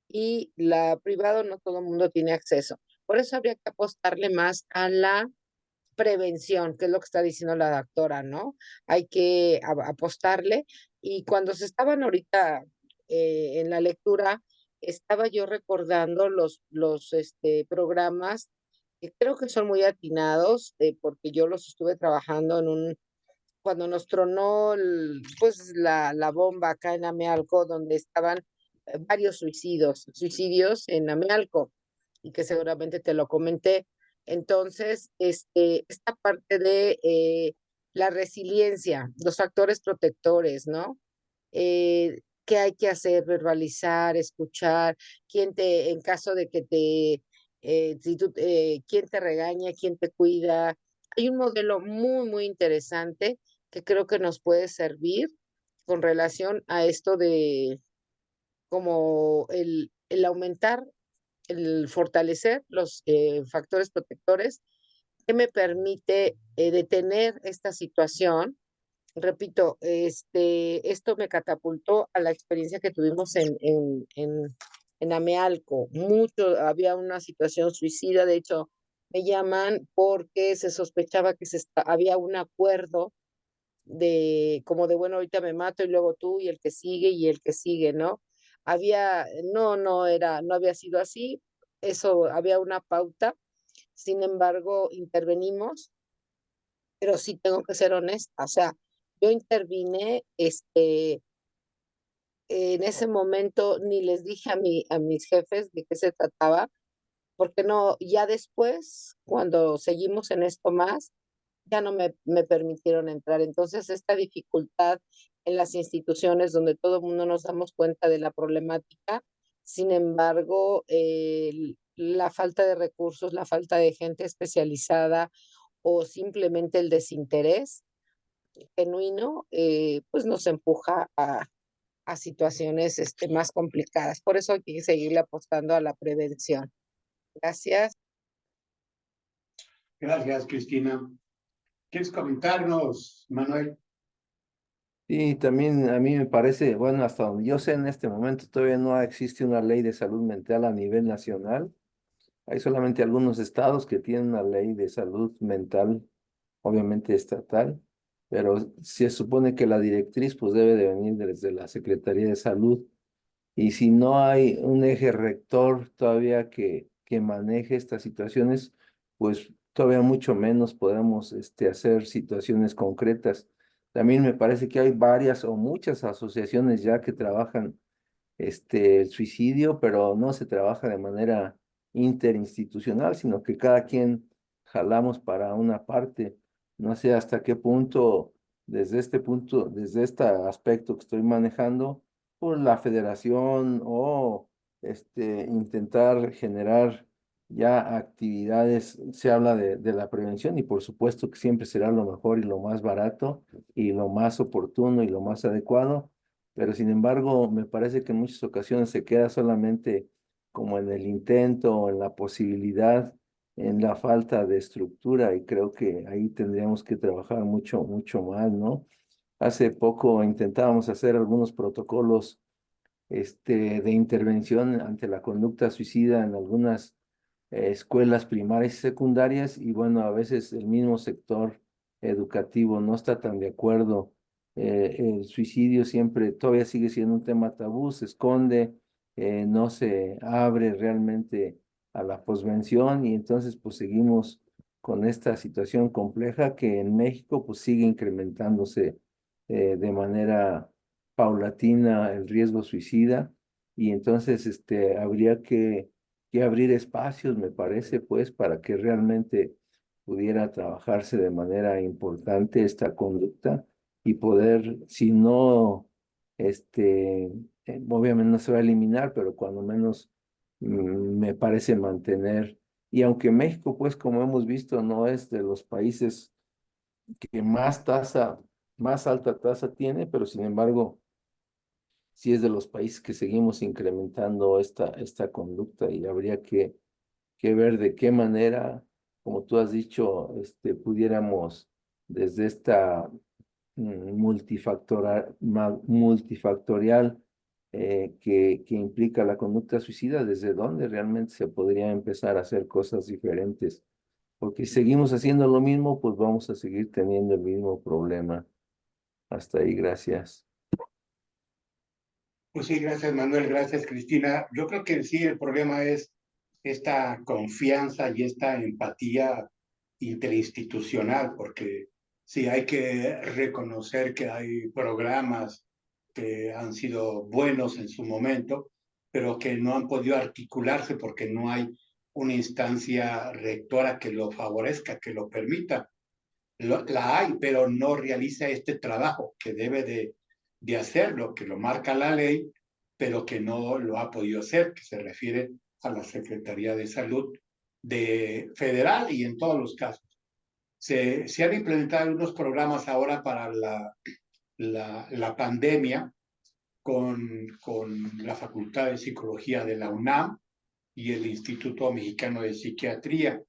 y la privado no todo el mundo tiene acceso. Por eso habría que apostarle más a la prevención, que es lo que está diciendo la doctora, ¿no? Hay que apostarle. Y cuando se estaban ahorita en la lectura, estaba yo recordando los programas que creo que son muy atinados, porque yo los estuve trabajando cuando nos tronó pues la bomba acá en Amealco, donde estaban varios suicidios en Amealco, y que seguramente te lo comenté. Entonces, esta parte de la resiliencia, los factores protectores, ¿no? ¿Qué hay que hacer? Verbalizar, escuchar, en caso de que quién te regaña, quién te cuida. Hay un modelo muy, muy interesante que creo que nos puede servir con relación a esto de como el aumentar, el fortalecer los factores protectores que me permite detener esta situación. Repito, esto me catapultó a la experiencia que tuvimos en Amealco. Había una situación suicida, de hecho, me llaman porque se sospechaba que había un acuerdo como de, bueno, ahorita me mato y luego tú y el que sigue y el que sigue, ¿no? No había sido así, eso había una pauta, sin embargo, intervenimos, pero sí tengo que ser honesta, o sea, yo intervine, en ese momento ni les dije a mis jefes de qué se trataba, porque no, ya después, cuando seguimos en esto más, ya no me permitieron entrar. Entonces, esta dificultad en las instituciones donde todo el mundo nos damos cuenta de la problemática, Sin embargo, la falta de recursos, la falta de gente especializada o simplemente el desinterés genuino, pues nos empuja a situaciones más complicadas. Por eso hay que seguirle apostando a la prevención. Gracias.
Gracias, Cristina. ¿Quieres comentarnos, Manuel?
Y también a mí me parece, bueno, hasta donde yo sé en este momento todavía no existe una ley de salud mental a nivel nacional. Hay solamente algunos estados que tienen una ley de salud mental, obviamente estatal, pero se supone que la directriz pues debe de venir desde la Secretaría de Salud. Y si no hay un eje rector todavía que maneje estas situaciones, pues todavía mucho menos podemos hacer situaciones concretas. También me parece que hay varias o muchas asociaciones ya que trabajan el suicidio, pero no se trabaja de manera interinstitucional, sino que cada quien jalamos para una parte. No sé hasta qué punto, desde este aspecto que estoy manejando, por la federación o intentar generar ya actividades, se habla de la prevención y por supuesto que siempre será lo mejor y lo más barato y lo más oportuno y lo más adecuado, pero sin embargo me parece que en muchas ocasiones se queda solamente como en el intento o en la posibilidad, en la falta de estructura y creo que ahí tendríamos que trabajar mucho, mucho más, ¿no? Hace poco intentábamos hacer algunos protocolos de intervención ante la conducta suicida en algunas escuelas primarias y secundarias y bueno, a veces el mismo sector educativo no está tan de acuerdo. El suicidio siempre todavía sigue siendo un tema tabú, se esconde, no se abre realmente a la posvención y entonces pues seguimos con esta situación compleja que en México pues sigue incrementándose de manera paulatina el riesgo suicida y entonces habría que abrir espacios, me parece, pues, para que realmente pudiera trabajarse de manera importante esta conducta y poder, si no, obviamente no se va a eliminar, pero cuando menos me parece mantener. Y aunque México, pues, como hemos visto, no es de los países que más alta tasa tiene, pero sin embargo, sí es de los países que seguimos incrementando esta conducta y habría que ver de qué manera, como tú has dicho, pudiéramos desde esta multifactorial que implica la conducta suicida, desde dónde realmente se podría empezar a hacer cosas diferentes. Porque si seguimos haciendo lo mismo, pues vamos a seguir teniendo el mismo problema. Hasta ahí, gracias.
Pues sí, gracias, Manuel. Gracias, Cristina. Yo creo que sí, el problema es esta confianza y esta empatía interinstitucional, porque sí hay que reconocer que hay programas que han sido buenos en su momento, pero que no han podido articularse porque no hay una instancia rectora que lo favorezca, que lo permita. La hay, pero no realiza este trabajo que debe de hacerlo, que lo marca la ley, pero que no lo ha podido hacer, que se refiere a la Secretaría de Salud de federal y en todos los casos. Se han implementado unos programas ahora para la pandemia con la Facultad de Psicología de la UNAM y el Instituto Mexicano de Psiquiatría.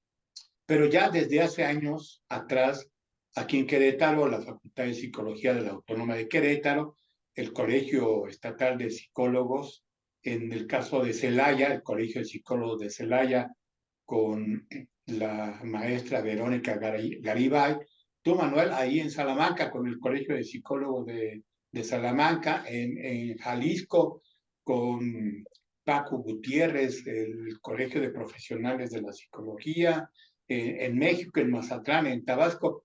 Pero ya desde hace años atrás, aquí en Querétaro, la Facultad de Psicología de la Autónoma de Querétaro, el Colegio Estatal de Psicólogos, en el caso de Celaya, el Colegio de Psicólogos de Celaya, con la maestra Verónica Garibay, tú, Manuel, ahí en Salamanca, con el Colegio de Psicólogos de Salamanca, en Jalisco, con Paco Gutiérrez, el Colegio de Profesionales de la Psicología, en México, en Mazatlán, en Tabasco.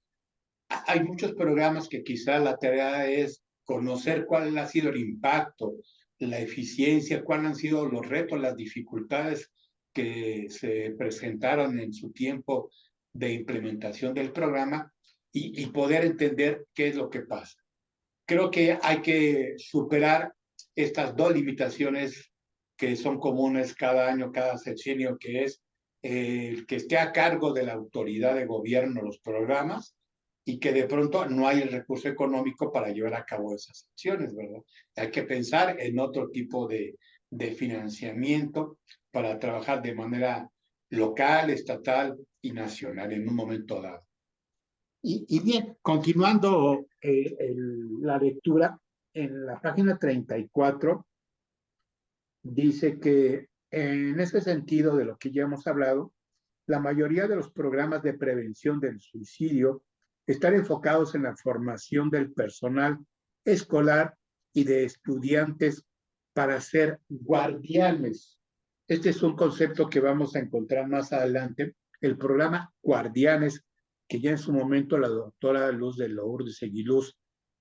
Hay muchos programas que quizá la tarea es conocer cuál ha sido el impacto, la eficiencia, cuáles han sido los retos, las dificultades que se presentaron en su tiempo de implementación del programa y poder entender qué es lo que pasa. Creo que hay que superar estas dos limitaciones que son comunes cada año, cada sexenio, que es el que esté a cargo de la autoridad de gobierno los programas y que de pronto no hay el recurso económico para llevar a cabo esas acciones, ¿verdad? Hay que pensar en otro tipo de financiamiento para trabajar de manera local, estatal y nacional en un momento dado. Y bien, continuando la lectura, en la página 34 dice que en ese sentido de lo que ya hemos hablado, la mayoría de los programas de prevención del suicidio están enfocados en la formación del personal escolar y de estudiantes para ser guardianes. Este es un concepto que vamos a encontrar más adelante, el programa Guardianes, que ya en su momento la doctora Luz de Lourdes Seguiluz,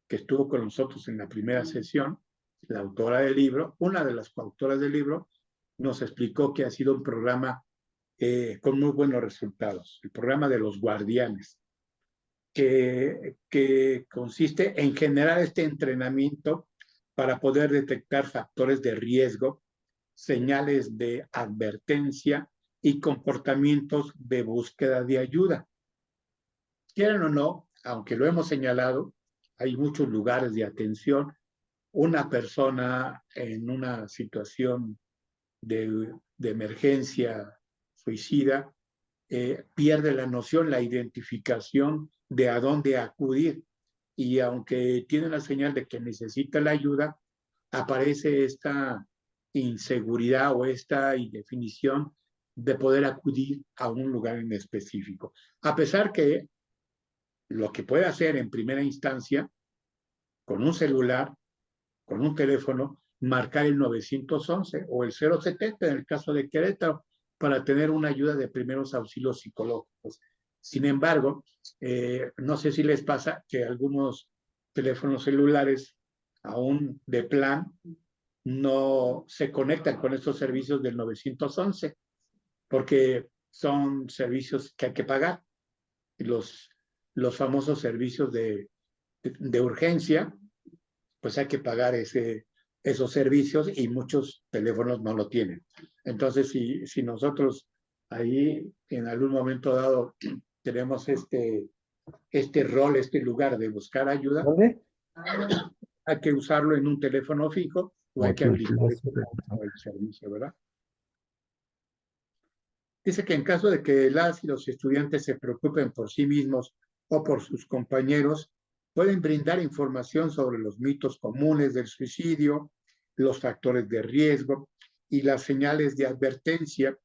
que estuvo con nosotros en la primera sesión, la autora del libro, una de las coautoras del libro, nos explicó que ha sido un programa con muy buenos resultados, el programa de los guardianes, que consiste en generar este entrenamiento para poder detectar factores de riesgo, señales de advertencia y comportamientos de búsqueda de ayuda. Quieran o no, aunque lo hemos señalado, hay muchos lugares de atención. Una persona en una situación de emergencia suicida pierde la noción, la identificación de a dónde acudir. Y aunque tiene la señal de que necesita la ayuda, aparece esta inseguridad o esta indefinición de poder acudir a un lugar en específico. A pesar que lo que puede hacer en primera instancia, con un celular, con un teléfono, marcar el 911 o el 070 en el caso de Querétaro para tener una ayuda de primeros auxilios psicológicos. Sin embargo, no sé si les pasa que algunos teléfonos celulares, aún de plan, no se conectan con estos servicios del 911 porque son servicios que hay que pagar. Los famosos servicios de urgencia, pues hay que pagar esos servicios y muchos teléfonos no lo tienen. Entonces, si nosotros ahí en algún momento dado tenemos este rol, este lugar de buscar ayuda,
¿Dónde?
hay que usarlo en un teléfono fijo o hay que habilitar el servicio, ¿verdad? Dice que en caso de que las y los estudiantes se preocupen por sí mismos o por sus compañeros, pueden brindar información sobre los mitos comunes del suicidio, los factores de riesgo y las señales de advertencia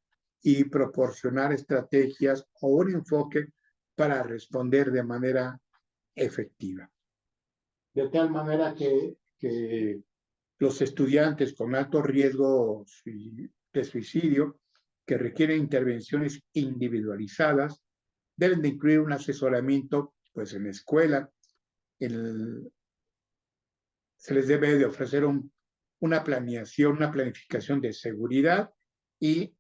y proporcionar estrategias o un enfoque para responder de manera efectiva. De tal manera que los estudiantes con alto riesgo de suicidio que requieren intervenciones individualizadas deben de incluir un asesoramiento pues en la escuela. Se les debe de ofrecer una planeación, una planificación de seguridad y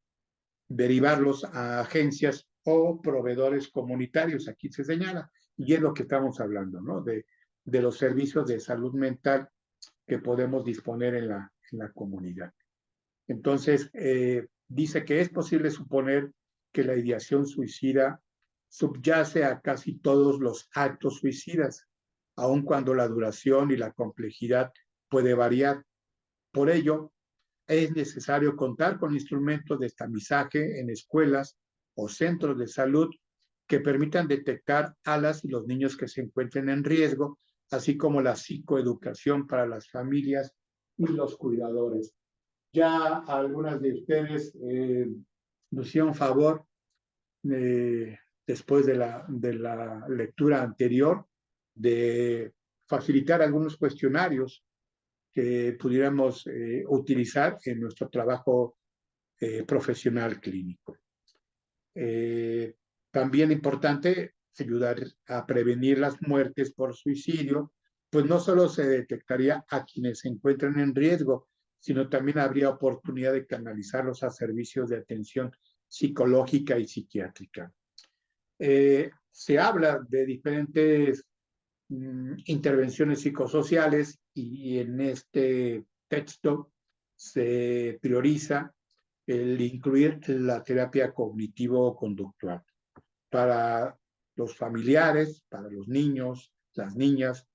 derivarlos a agencias o proveedores comunitarios. Aquí se señala, y es lo que estamos hablando, ¿no? De los servicios de salud mental que podemos disponer en la comunidad. Entonces, dice que es posible suponer que la ideación suicida subyace a casi todos los actos suicidas, aun cuando la duración y la complejidad puede variar. Por ello, es necesario contar con instrumentos de tamizaje en escuelas o centros de salud que permitan detectar a las y los niños que se encuentren en riesgo, así como la psicoeducación para las familias y los cuidadores. Ya algunas de ustedes nos hicieron favor después de la lectura anterior de facilitar algunos cuestionarios que pudiéramos utilizar en nuestro trabajo profesional clínico. También importante ayudar a prevenir las muertes por suicidio, pues no solo se detectaría a quienes se encuentran en riesgo, sino también habría oportunidad de canalizarlos a servicios de atención psicológica y psiquiátrica. Se habla de diferentes intervenciones psicosociales y en este texto se prioriza el incluir la terapia cognitivo-conductual para los familiares, para los niños, las niñas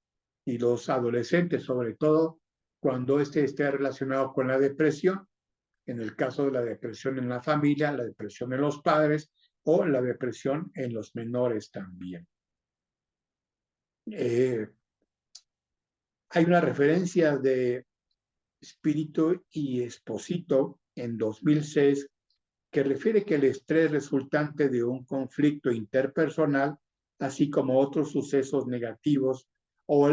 y los adolescentes, sobre todo cuando esté relacionado con la depresión, en el caso de la depresión en la familia, la depresión en los padres o la depresión en los menores también. Hay una referencia de Espíritu y Esposito en 2006 que refiere que el estrés resultante de un conflicto interpersonal, así como otros sucesos negativos o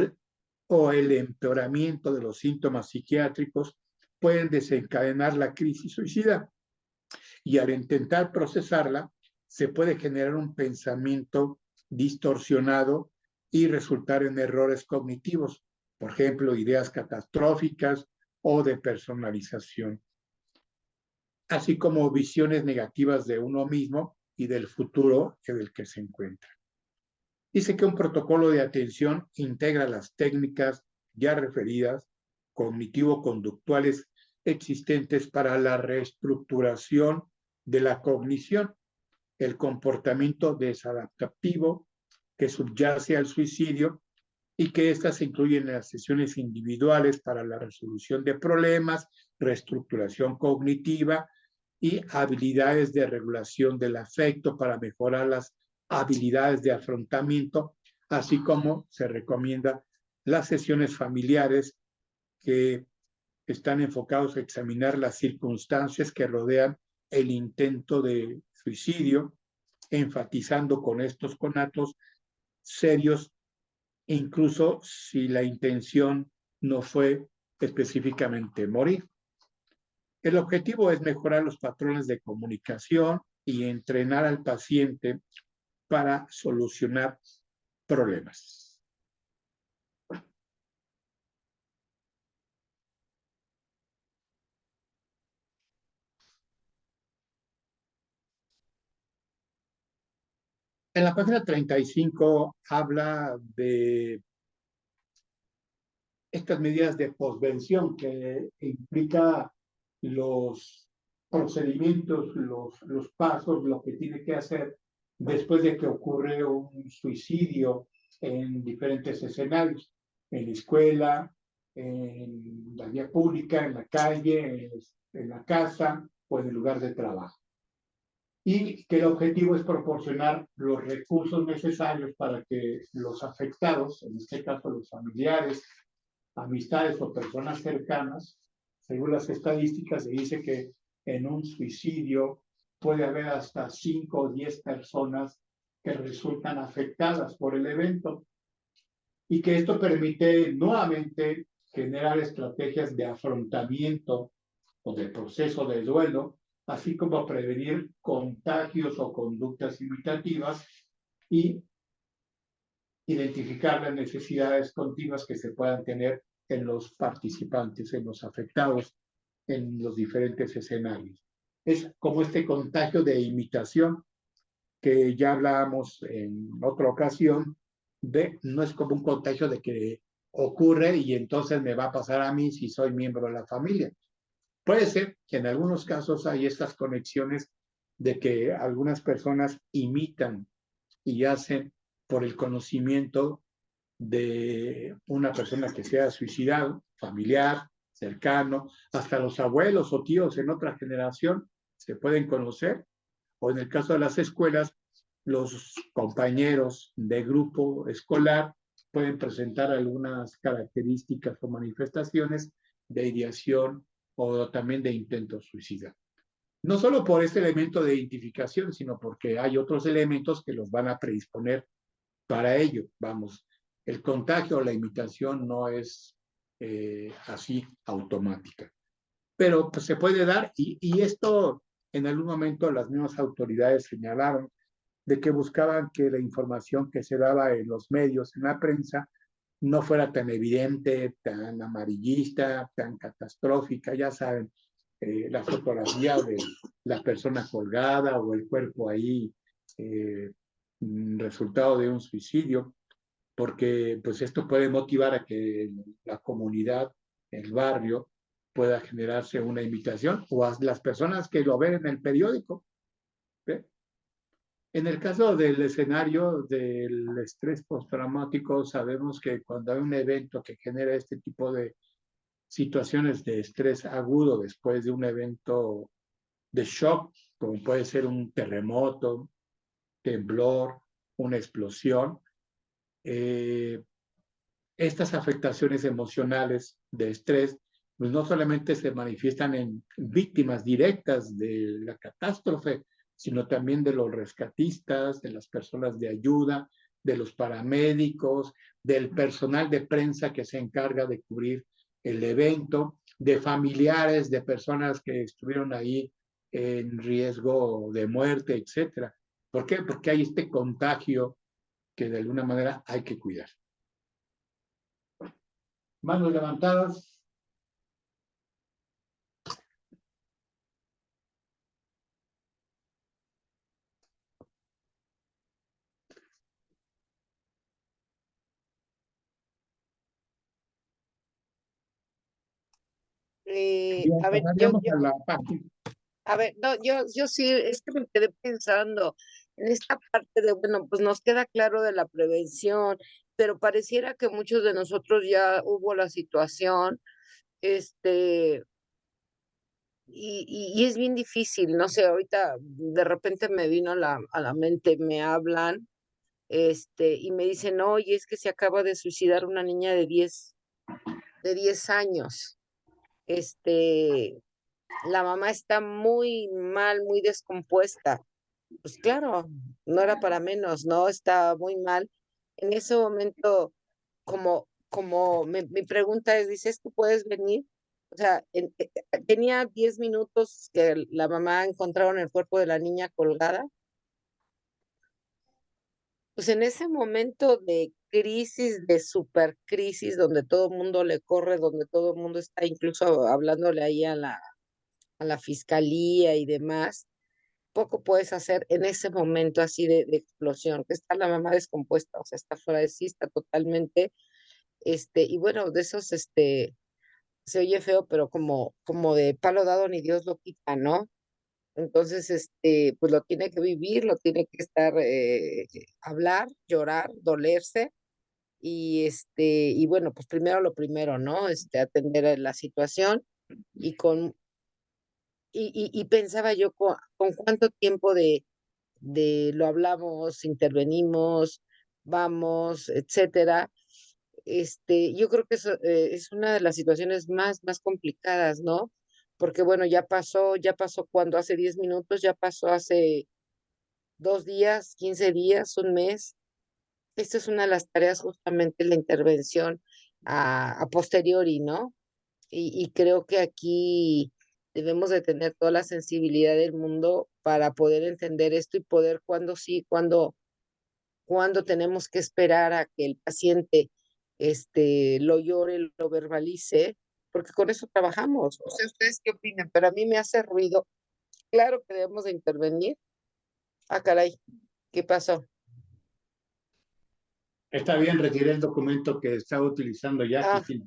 el empeoramiento de los síntomas psiquiátricos, pueden desencadenar la crisis suicida. Y al intentar procesarla, se puede generar un pensamiento distorsionado y resultar en errores cognitivos, por ejemplo, ideas catastróficas o de personalización, así como visiones negativas de uno mismo y del futuro en el que se encuentra. Dice que un protocolo de atención integra las técnicas ya referidas, cognitivo-conductuales existentes para la reestructuración de la cognición, el comportamiento desadaptativo que subyace al suicidio y que éstas se incluyen en las sesiones individuales para la resolución de problemas, reestructuración cognitiva y habilidades de regulación del afecto para mejorar las habilidades de afrontamiento, así como se recomienda las sesiones familiares que están enfocados a examinar las circunstancias que rodean el intento de suicidio, enfatizando con estos conatos serios, incluso si la intención no fue específicamente morir. El objetivo es mejorar los patrones de comunicación y entrenar al paciente para solucionar problemas. En la página 35 habla de estas medidas de posvención que implica los procedimientos, los pasos, lo que tiene que hacer después de que ocurre un suicidio en diferentes escenarios, en la escuela, en la vía pública, en la calle, en la casa o en el lugar de trabajo. Y que el objetivo es proporcionar los recursos necesarios para que los afectados, en este caso los familiares, amistades o personas cercanas, según las estadísticas, se dice que en un suicidio puede haber hasta 5 o 10 personas que resultan afectadas por el evento y que esto permite nuevamente generar estrategias de afrontamiento o de proceso de duelo, así como prevenir contagios o conductas imitativas y identificar las necesidades continuas que se puedan tener en los participantes, en los afectados, en los diferentes escenarios. Es como este contagio de imitación que ya hablábamos en otra ocasión, no es como un contagio de que ocurre y entonces me va a pasar a mí si soy miembro de la familia. Puede ser que en algunos casos hay estas conexiones de que algunas personas imitan y hacen por el conocimiento de una persona que se ha suicidado, familiar, cercano, hasta los abuelos o tíos en otra generación se pueden conocer, o en el caso de las escuelas, los compañeros de grupo escolar pueden presentar algunas características o manifestaciones de ideación o también de intento suicida. No solo por este elemento de identificación, sino porque hay otros elementos que los van a predisponer para ello. Vamos, el contagio o la imitación no es así automática. Pero pues, se puede dar y esto en algún momento las mismas autoridades señalaron de que buscaban que la información que se daba en los medios, en la prensa, no fuera tan evidente, tan amarillista, tan catastrófica, ya saben, la fotografía de la persona colgada o el cuerpo ahí, resultado de un suicidio, porque pues esto puede motivar a que la comunidad, el barrio, pueda generarse una invitación o a las personas que lo ven en el periódico. ¿Ve? En el caso del escenario del estrés postraumático, sabemos que cuando hay un evento que genera este tipo de situaciones de estrés agudo después de un evento de shock, como puede ser un terremoto, temblor, una explosión, estas afectaciones emocionales de estrés, pues no solamente se manifiestan en víctimas directas de la catástrofe, sino también de los rescatistas, de las personas de ayuda, de los paramédicos, del personal de prensa que se encarga de cubrir el evento, de familiares de personas que estuvieron ahí en riesgo de muerte, etcétera. ¿Por qué? Porque hay este contagio que de alguna manera hay que cuidar. Manos levantadas. Bien,
A ver,
pasaríamos a la página.
a ver, no, yo sí, es que me quedé pensando en esta parte de, bueno, pues nos queda claro de la prevención, pero pareciera que muchos de nosotros ya hubo la situación, este, y es bien difícil, no sé, ahorita de repente me vino a la mente, me hablan, y me dicen, oye, es que se acaba de suicidar una niña de 10 años, la mamá está muy mal, muy descompuesta. Pues claro, no era para menos, ¿no? Está muy mal. En ese momento, mi pregunta es, dices, ¿tú puedes venir? O sea, tenía 10 minutos que la mamá encontraron el cuerpo de la niña colgada. Pues en ese momento de crisis, de supercrisis, donde todo el mundo le corre, donde todo el mundo está incluso hablándole ahí a la fiscalía y demás, poco puedes hacer en ese momento así de explosión, que está la mamá descompuesta, o sea, está fuera de sí, está totalmente, y bueno, de esos, se oye feo, pero como de palo dado ni Dios lo quita, ¿no? Entonces, pues lo tiene que vivir, lo tiene que estar, hablar, llorar, dolerse, y bueno, pues primero lo primero, ¿no? Atender a la situación y y pensaba yo con cuánto tiempo de lo hablamos, intervenimos, vamos, etcétera. Yo creo que eso es una de las situaciones más complicadas, ¿no? Porque bueno, ya pasó cuando hace 10 minutos, ya pasó hace 2 días, 15 días, un mes. Esta es una de las tareas justamente la intervención a posteriori, ¿no? Y creo que aquí debemos de tener toda la sensibilidad del mundo para poder entender esto y poder cuando sí, cuando tenemos que esperar a que el paciente lo llore, lo verbalice, porque con eso trabajamos. O sea, ¿ustedes qué opinan? Pero a mí me hace ruido. Claro que debemos de intervenir. Ah, caray, ¿qué pasó?
Está bien, retiré el documento que estaba utilizando ya,
Ah,
Cristina.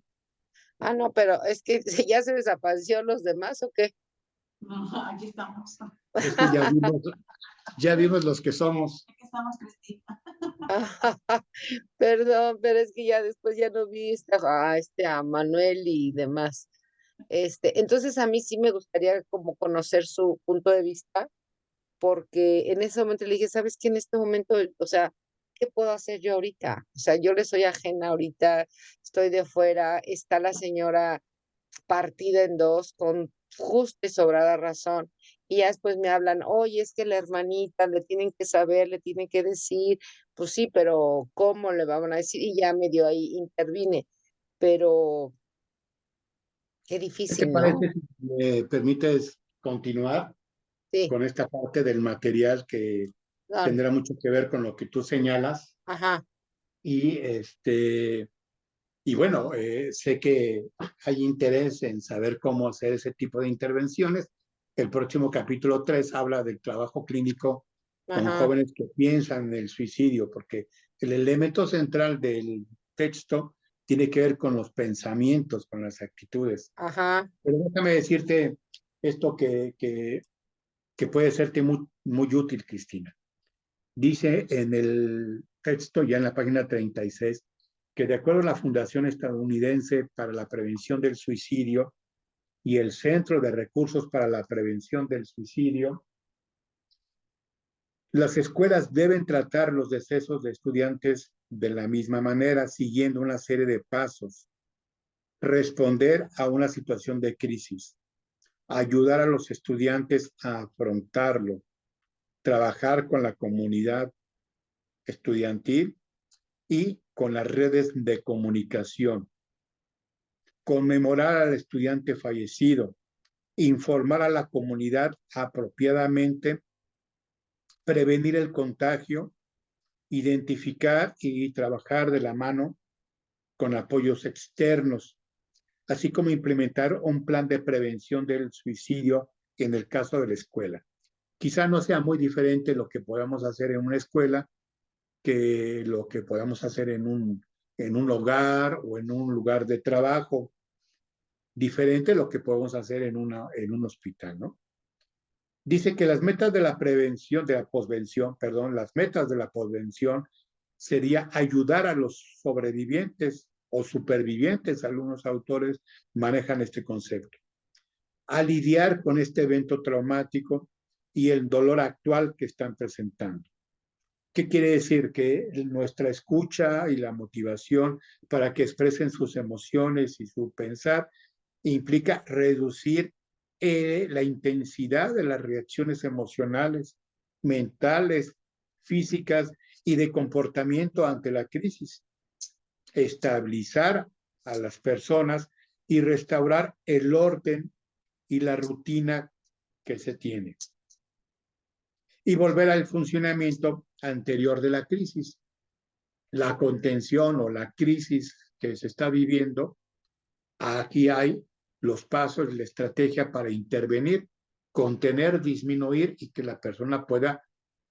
no, pero es que ya se desapareció los demás, ¿o qué?
No, aquí estamos.
Es que ya vimos los que somos.
Aquí estamos, Cristina.
Perdón, pero es que ya después ya no vi a Manuel y demás. Entonces a mí sí me gustaría como conocer su punto de vista, porque en ese momento le dije, ¿sabes qué? En este momento, o sea, ¿qué puedo hacer yo ahorita? O sea, yo le soy ajena ahorita, estoy de fuera, está la señora partida en dos con justa y sobrada razón. Y ya después me hablan, oye, es que la hermanita le tienen que saber, le tienen que decir, pues sí, pero ¿cómo le van a decir? Y ya medio ahí intervine, pero qué
¿Qué te
difícil, ¿no?
parece si me permites continuar
Sí,
con esta parte del material que
no,
tendrá mucho que ver con lo que tú señalas?
ajá,
Y y bueno, sé que hay interés en saber cómo hacer ese tipo de intervenciones. El próximo capítulo 3 habla del trabajo clínico con
ajá,
jóvenes que piensan en el suicidio, porque el elemento central del texto tiene que ver con los pensamientos, con las actitudes.
Ajá.
Pero déjame decirte esto que puede serte muy, muy útil, Cristina. Dice en el texto, ya en la página 36, que de acuerdo a la Fundación Estadounidense para la Prevención del Suicidio y el Centro de Recursos para la Prevención del Suicidio, las escuelas deben tratar los decesos de estudiantes de la misma manera, siguiendo una serie de pasos. Responder a una situación de crisis, ayudar a los estudiantes a afrontarlo, trabajar con la comunidad estudiantil y con las redes de comunicación, conmemorar al estudiante fallecido, informar a la comunidad apropiadamente, prevenir el contagio, identificar y trabajar de la mano con apoyos externos, así como implementar un plan de prevención del suicidio en el caso de la escuela. Quizá no sea muy diferente lo que podamos hacer en una escuela que lo que podamos hacer en un hogar o en un lugar de trabajo. Diferente lo que podemos hacer en un hospital, ¿no? Dice que las metas de la prevención, de la posvención, perdón, las metas de la posvención sería ayudar a los sobrevivientes o supervivientes, algunos autores manejan este concepto, a lidiar con este evento traumático y el dolor actual que están presentando. ¿Qué quiere decir? Que nuestra escucha y la motivación para que expresen sus emociones y su pensar implica reducir la intensidad de las reacciones emocionales, mentales, físicas y de comportamiento ante la crisis, estabilizar a las personas y restaurar el orden y la rutina que se tiene, y volver al funcionamiento anterior de la crisis. La contención o la crisis que se está viviendo, aquí hay los pasos y la estrategia para intervenir, contener, disminuir y que la persona pueda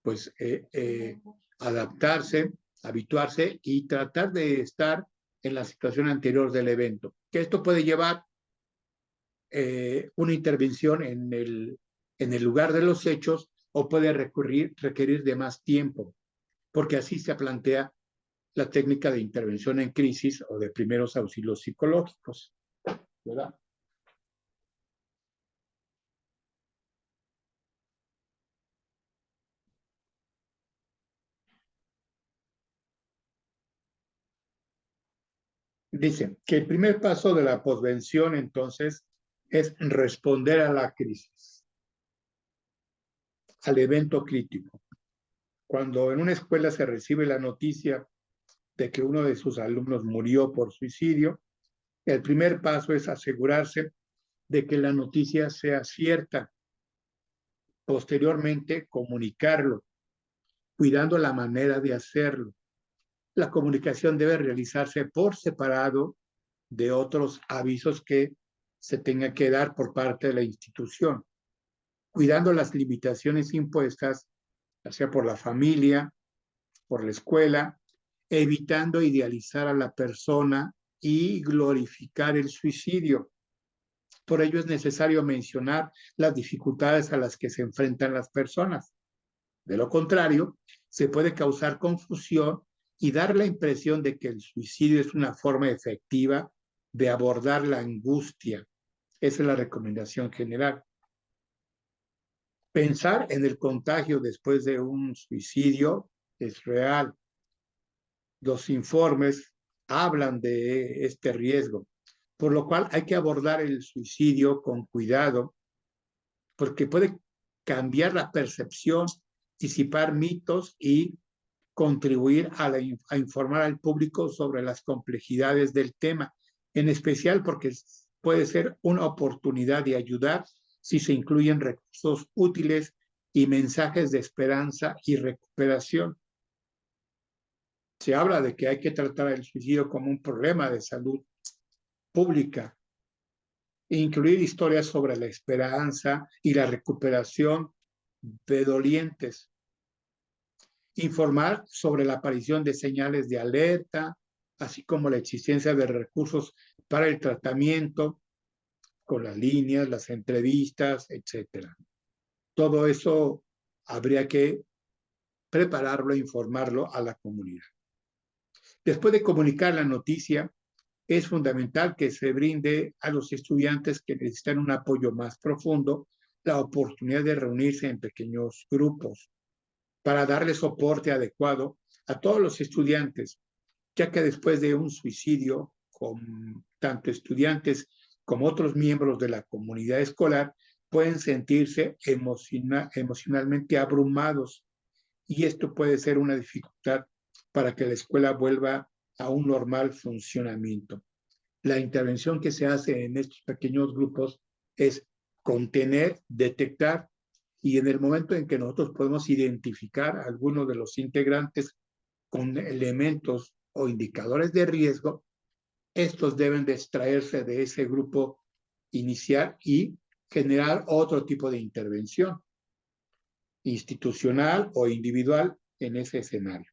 pues adaptarse, habituarse y tratar de estar en la situación anterior del evento. Que esto puede llevar una intervención en el lugar de los hechos o puede requerir de más tiempo, porque así se plantea la técnica de intervención en crisis o de primeros auxilios psicológicos, ¿verdad? Dice que el primer paso de la posvención, entonces, es responder a la crisis, al evento crítico. Cuando en una escuela se recibe la noticia de que uno de sus alumnos murió por suicidio, el primer paso es asegurarse de que la noticia sea cierta. Posteriormente, comunicarlo, cuidando la manera de hacerlo. La comunicación debe realizarse por separado de otros avisos que se tenga que dar por parte de la institución, cuidando las limitaciones impuestas, ya sea por la familia, por la escuela, evitando idealizar a la persona y glorificar el suicidio. Por ello es necesario mencionar las dificultades a las que se enfrentan las personas. De lo contrario, se puede causar confusión y dar la impresión de que el suicidio es una forma efectiva de abordar la angustia. Esa es la recomendación general. Pensar en el contagio después de un suicidio es real. Los informes hablan de este riesgo, por lo cual hay que abordar el suicidio con cuidado, porque puede cambiar la percepción, disipar mitos y contribuir a informar al público sobre las complejidades del tema, en especial porque puede ser una oportunidad de ayudar si se incluyen recursos útiles y mensajes de esperanza y recuperación. Se habla de que hay que tratar el suicidio como un problema de salud pública, e incluir historias sobre la esperanza y la recuperación de dolientes, informar sobre la aparición de señales de alerta así como la existencia de recursos para el tratamiento, con las líneas, las entrevistas, etcétera. Todo eso habría que prepararlo e informarlo a la comunidad. Después de comunicar la noticia, es fundamental que se brinde a los estudiantes que necesitan un apoyo más profundo la oportunidad de reunirse en pequeños grupos para darle soporte adecuado a todos los estudiantes, ya que después de un suicidio, con tanto estudiantes como otros miembros de la comunidad escolar pueden sentirse emocionalmente abrumados, y esto puede ser una dificultad para que la escuela vuelva a un normal funcionamiento. La intervención que se hace en estos pequeños grupos es contener, detectar, y en el momento en que nosotros podemos identificar a algunos de los integrantes con elementos o indicadores de riesgo, estos deben de extraerse de ese grupo inicial y generar otro tipo de intervención institucional o individual en ese escenario.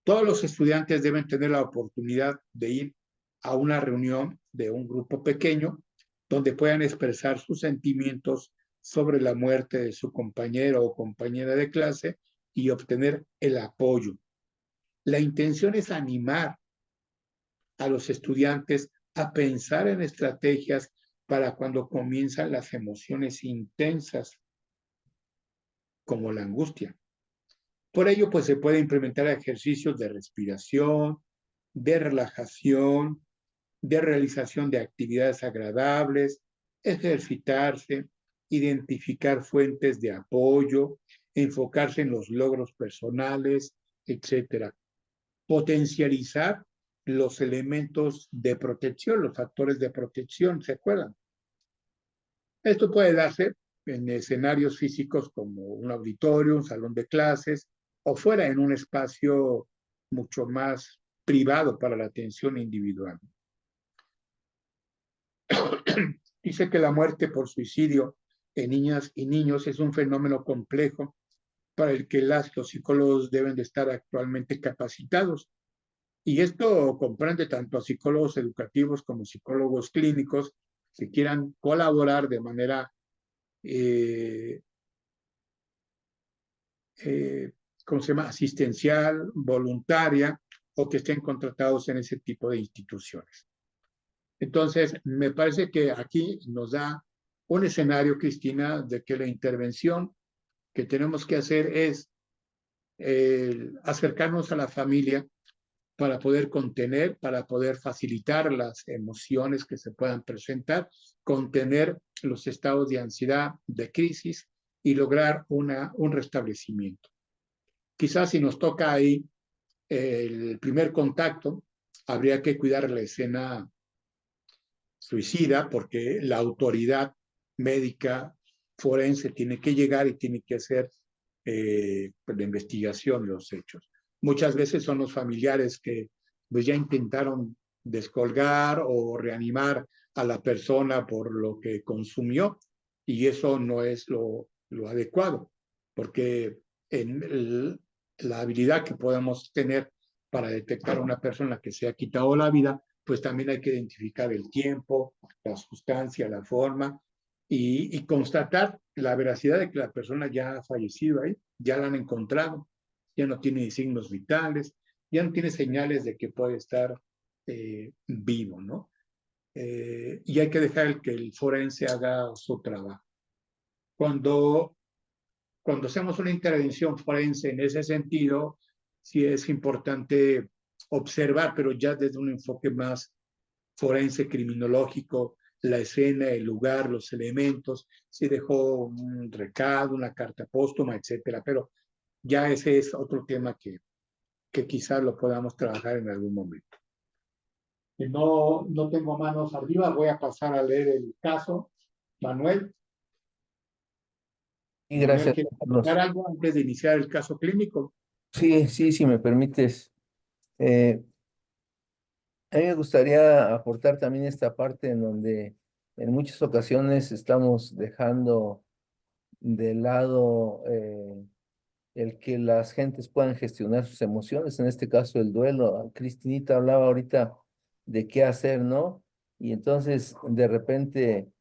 Todos los estudiantes deben tener la oportunidad de ir a una reunión de un grupo pequeño donde puedan expresar sus sentimientos sobre la muerte de su compañero o compañera de clase y obtener el apoyo. La intención es animar a los estudiantes a pensar en estrategias para cuando comienzan las emociones intensas, como la angustia. Por ello, pues se puede implementar ejercicios de respiración, de relajación, de realización de actividades agradables, ejercitarse, identificar fuentes de apoyo, enfocarse en los logros personales, etcétera. Potencializar los elementos de protección, los factores de protección, ¿se acuerdan? Esto puede darse en escenarios físicos como un auditorio, un salón de clases, o fuera en un espacio mucho más privado para la atención individual. Dice que la muerte por suicidio en niñas y niños es un fenómeno complejo para el que los psicólogos deben de estar actualmente capacitados. Y esto comprende tanto a psicólogos educativos como psicólogos clínicos que quieran colaborar de manera ¿cómo se llama? Asistencial, voluntaria, o que estén contratados en ese tipo de instituciones. Entonces, me parece que aquí nos da un escenario, Cristina, de que la intervención que tenemos que hacer es acercarnos a la familia para poder contener, para poder facilitar las emociones que se puedan presentar, contener los estados de ansiedad, de crisis y lograr un restablecimiento. Quizás si nos toca ahí el primer contacto, habría que cuidar la escena suicida porque la autoridad médica forense tiene que llegar y tiene que hacer la investigación de los hechos. Muchas veces son los familiares que pues, ya intentaron descolgar o reanimar a la persona por lo que consumió, y eso no es lo adecuado, porque la habilidad que podemos tener para detectar a una persona que se ha quitado la vida, pues también hay que identificar el tiempo, la sustancia, la forma, y constatar la veracidad de que la persona ya ha fallecido ahí, ya la han encontrado, ya no tiene signos vitales, ya no tiene señales de que puede estar vivo, ¿no? Y hay que dejar que el forense haga su trabajo. Cuando hacemos una intervención forense en ese sentido, sí es importante observar, pero ya desde un enfoque más forense, criminológico, la escena, el lugar, los elementos, si dejó un recado, una carta póstuma, etcétera. Pero ya ese es otro tema que quizás lo podamos trabajar en algún momento. Si no tengo manos arriba, voy a pasar a leer el caso. Manuel.
Y gracias,
¿Quieres
Carlos.
comentar algo antes de iniciar el caso clínico?
Sí, si me permites. A mí me gustaría aportar también esta parte en donde en muchas ocasiones estamos dejando de lado el que las gentes puedan gestionar sus emociones, en este caso el duelo. Cristinita hablaba ahorita de qué hacer, ¿no? Y entonces de repente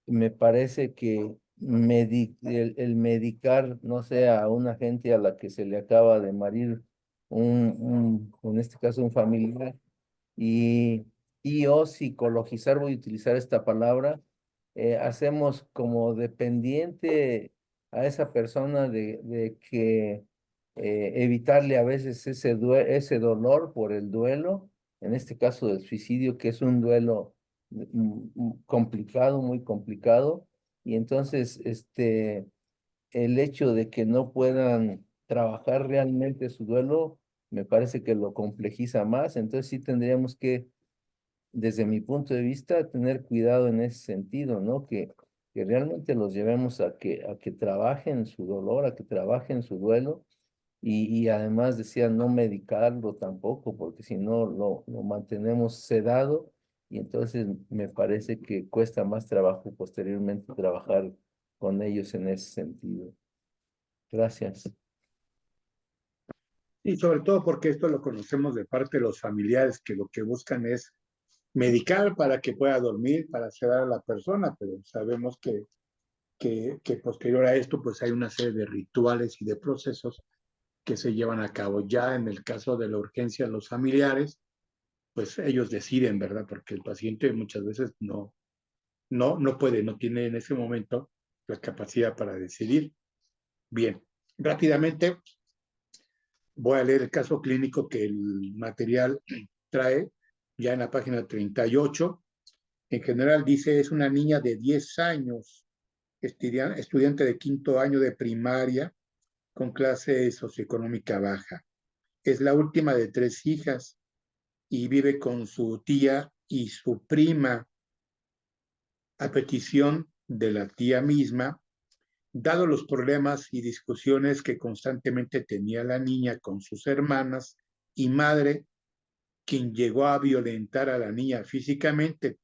me parece que el medicar, no sé, a una gente a la que se le acaba de morir en este caso un familiar, y, o psicologizar, voy a utilizar esta palabra, hacemos como dependiente a esa persona de que evitarle a veces ese dolor por el duelo, en este caso del suicidio, que es un duelo complicado, muy complicado, y entonces el hecho de que no puedan trabajar realmente su duelo, me parece que lo complejiza más. Entonces sí tendríamos que, desde mi punto de vista, tener cuidado en ese sentido, ¿no? Que realmente los llevemos a que trabajen su dolor, a que trabajen su duelo. Y además decía no medicarlo tampoco, porque si no lo mantenemos sedado, y entonces me parece que cuesta más trabajo posteriormente trabajar con ellos en ese sentido. Gracias.
Y sobre todo porque esto lo conocemos de parte de los familiares que lo que buscan es medicar para que pueda dormir, para sedar a la persona, pero sabemos que posterior a esto pues hay una serie de rituales y de procesos que se llevan a cabo. Ya en el caso de la urgencia, los familiares, pues ellos deciden, ¿verdad? Porque el paciente muchas veces no puede, no tiene en ese momento la capacidad para decidir. Bien, rápidamente voy a leer el caso clínico que el material trae ya en la página 38. En general dice, es una niña de 10 años, estudiante de 5º año de primaria, con clase socioeconómica baja. Es la última de 3 hijas y vive con su tía y su prima. A petición de la tía misma, dado los problemas y discusiones que constantemente tenía la niña con sus hermanas y madre, quien llegó a violentar a la niña físicamente.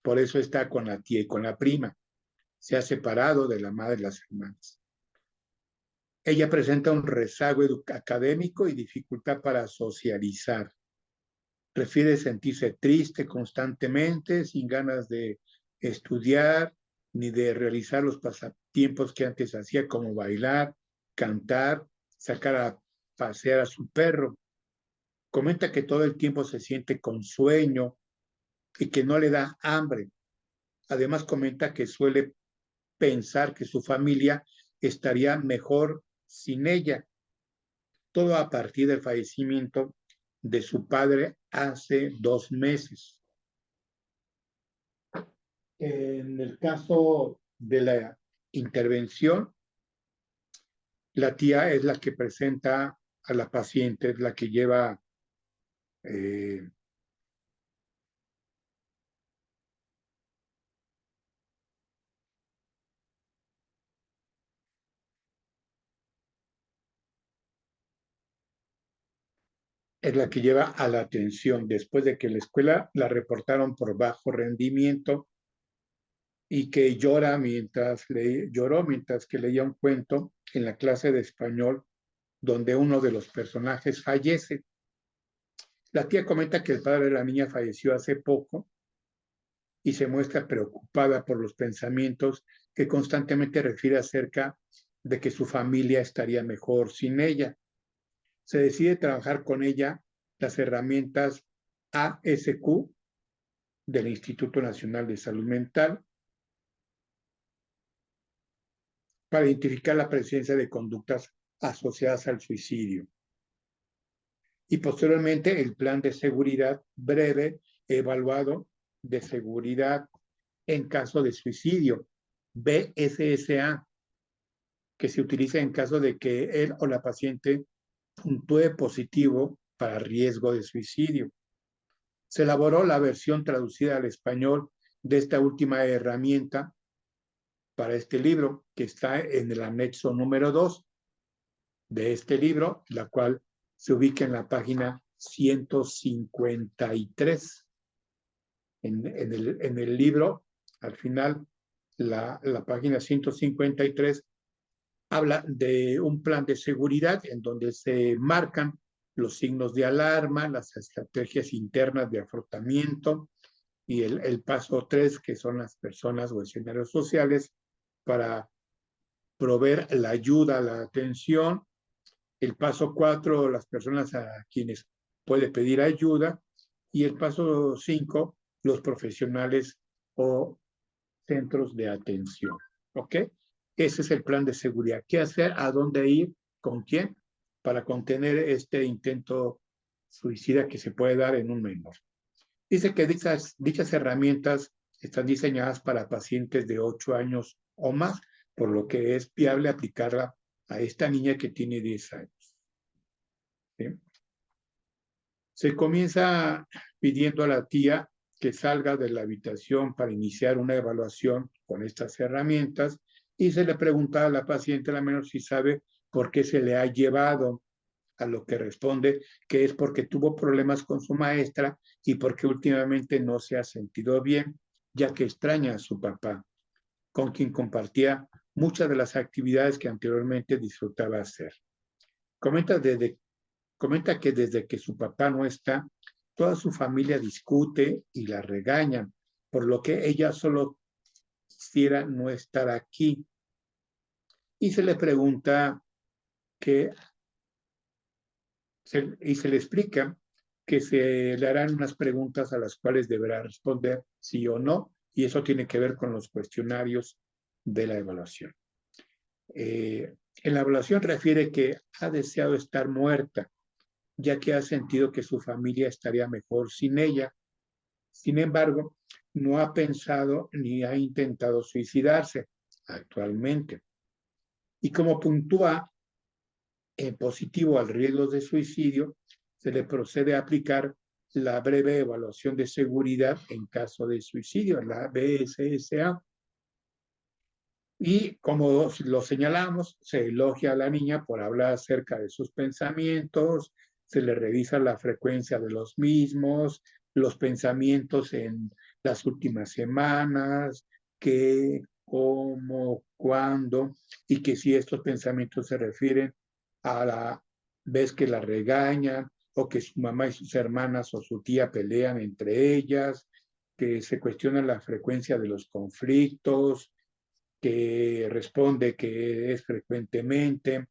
Por eso está con la tía y con la prima. Se ha separado de la madre y las hermanas. Ella presenta un rezago académico y dificultad para socializar. Prefiere sentirse triste constantemente, sin ganas de estudiar ni de realizar los pasatiempos que antes hacía, como bailar, cantar, sacar a pasear a su perro. Comenta que todo el tiempo se siente con sueño y que no le da hambre. Además comenta que suele pensar que su familia estaría mejor sin ella. Todo a partir del fallecimiento de su padre hace 2 meses. En el caso de la intervención, la tía es la que presenta a la paciente, es la que lleva a la atención después de que la escuela la reportaron por bajo rendimiento y que lloró mientras que leía un cuento en la clase de español donde uno de los personajes fallece. La tía comenta que el padre de la niña falleció hace poco y se muestra preocupada por los pensamientos que constantemente refiere acerca de que su familia estaría mejor sin ella. Se decide trabajar con ella las herramientas ASQ del Instituto Nacional de Salud Mental para identificar la presencia de conductas asociadas al suicidio. Y posteriormente el plan de seguridad breve evaluado de seguridad en caso de suicidio, BSSA, que se utiliza en caso de que él o la paciente puntúe positivo para riesgo de suicidio. Se elaboró la versión traducida al español de esta última herramienta para este libro, que está en el anexo número 2 de este libro, la cual se ubica en la página 153. En el libro, al final, la página 153 habla de un plan de seguridad en donde se marcan los signos de alarma, las estrategias internas de afrontamiento y el paso 3, que son las personas o escenarios sociales para proveer la ayuda, la atención. El paso 4, las personas a quienes puede pedir ayuda. Y el paso 5, los profesionales o centros de atención. ¿Ok? Ese es el plan de seguridad. ¿Qué hacer? ¿A dónde ir? ¿Con quién? Para contener este intento suicida que se puede dar en un menor. Dice que dichas herramientas están diseñadas para pacientes de 8 años o más, por lo que es viable aplicarla a esta niña que tiene 10 años. ¿Sí? Se comienza pidiendo a la tía que salga de la habitación para iniciar una evaluación con estas herramientas y se le pregunta a la paciente, a la menor, si sabe por qué se le ha llevado, a lo que responde que es porque tuvo problemas con su maestra y porque últimamente no se ha sentido bien, ya que extraña a su papá, con quien compartía muchas de las actividades que anteriormente disfrutaba hacer. Comenta que desde que su papá no está, toda su familia discute y la regañan, por lo que ella solo quisiera no estar aquí. Y se le pregunta y se le explica que se le harán unas preguntas a las cuales deberá responder sí o no, y eso tiene que ver con los cuestionarios de la evaluación. En la evaluación refiere que ha deseado estar muerta, ya que ha sentido que su familia estaría mejor sin ella. Sin embargo, no ha pensado ni ha intentado suicidarse actualmente. Y como puntúa positivo al riesgo de suicidio, se le procede a aplicar la breve evaluación de seguridad en caso de suicidio, la BSSA. Y como lo señalamos, se elogia a la niña por hablar acerca de sus pensamientos, se le revisa la frecuencia de los mismos, los pensamientos en las últimas semanas, qué, cómo, cuándo, y que si estos pensamientos se refieren a la vez que la regañan, o que su mamá y sus hermanas o su tía pelean entre ellas, que se cuestiona la frecuencia de los conflictos, que responde que es frecuentemente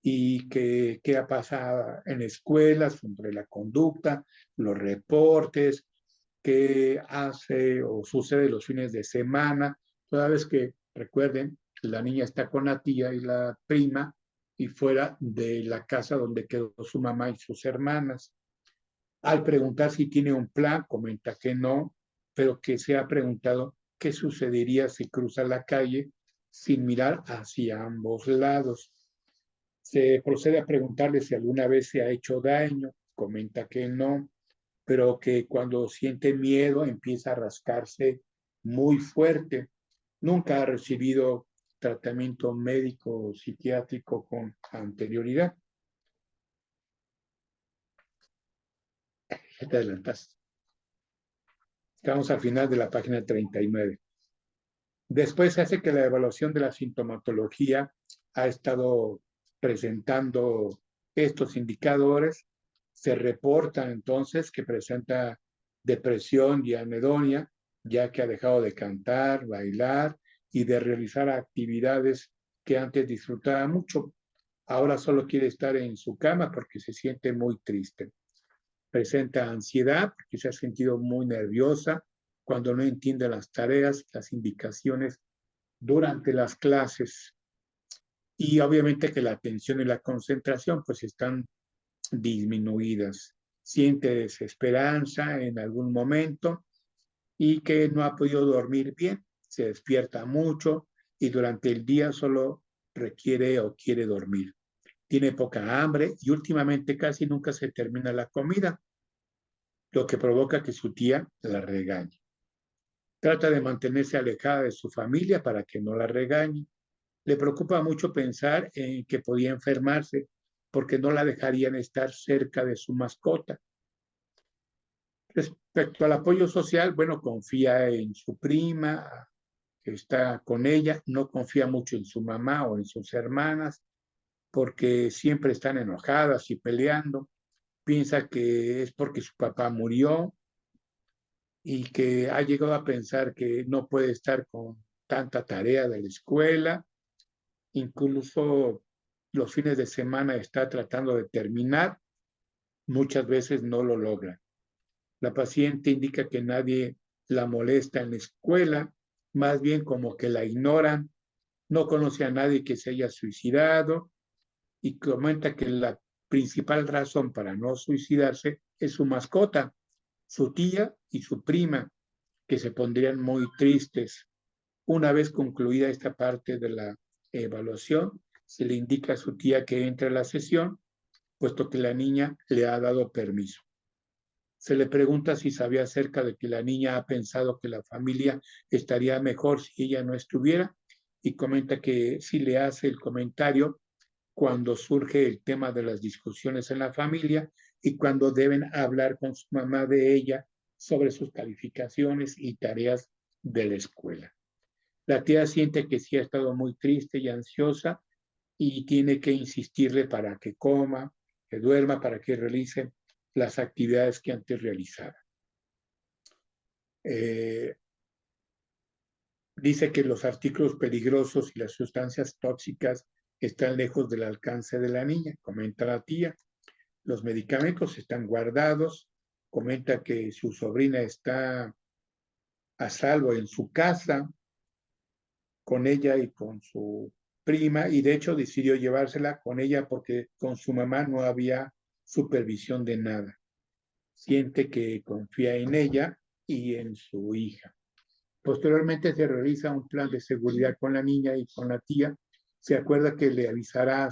y que qué ha pasado en escuelas sobre la conducta, los reportes, qué hace o sucede los fines de semana, toda vez que, recuerden, la niña está con la tía y la prima y fuera de la casa donde quedó su mamá y sus hermanas. Al preguntar si tiene un plan, comenta que no, pero que se ha preguntado qué sucedería si cruza la calle sin mirar hacia ambos lados. Se procede a preguntarle si alguna vez se ha hecho daño, comenta que no, pero que cuando siente miedo empieza a rascarse muy fuerte. Nunca ha recibido tratamiento médico o psiquiátrico con anterioridad. Ya te adelantaste. Estamos al final de la página 39. Después se hace que la evaluación de la sintomatología ha estado presentando estos indicadores. Se reporta entonces que presenta depresión y anedonia, ya que ha dejado de cantar, bailar y de realizar actividades que antes disfrutaba mucho. Ahora solo quiere estar en su cama porque se siente muy triste. Presenta ansiedad porque se ha sentido muy nerviosa cuando no entiende las tareas, las indicaciones durante las clases. Y obviamente que la atención y la concentración pues están disminuidas. Siente desesperanza en algún momento y que no ha podido dormir bien. Se despierta mucho y durante el día solo requiere o quiere dormir. Tiene poca hambre y últimamente casi nunca se termina la comida, lo que provoca que su tía la regañe. Trata de mantenerse alejada de su familia para que no la regañe. Le preocupa mucho pensar en que podía enfermarse porque no la dejarían estar cerca de su mascota. Respecto al apoyo social, bueno, confía en su prima, está con ella, no confía mucho en su mamá o en sus hermanas, porque siempre están enojadas y peleando. Piensa que es porque su papá murió y que ha llegado a pensar que no puede estar con tanta tarea de la escuela. Incluso los fines de semana está tratando de terminar, muchas veces no lo logra. La paciente indica que nadie la molesta en la escuela, más bien como que la ignoran, no conoce a nadie que se haya suicidado y comenta que la principal razón para no suicidarse es su mascota, su tía y su prima, que se pondrían muy tristes. Una vez concluida esta parte de la evaluación, se le indica a su tía que entre a la sesión, puesto que la niña le ha dado permiso. Se le pregunta si sabía acerca de que la niña ha pensado que la familia estaría mejor si ella no estuviera y comenta que sí le hace el comentario cuando surge el tema de las discusiones en la familia y cuando deben hablar con su mamá de ella sobre sus calificaciones y tareas de la escuela. La tía siente que sí ha estado muy triste y ansiosa y tiene que insistirle para que coma, que duerma, para que realice las actividades que antes realizaba. Dice que los artículos peligrosos y las sustancias tóxicas están lejos del alcance de la niña, comenta la tía. Los medicamentos están guardados, comenta que su sobrina está a salvo en su casa con ella y con su prima, y de hecho decidió llevársela con ella porque con su mamá no había supervisión de nada. Siente que confía en ella y en su hija. Posteriormente se realiza un plan de seguridad con la niña y con la tía. Se acuerda que le avisará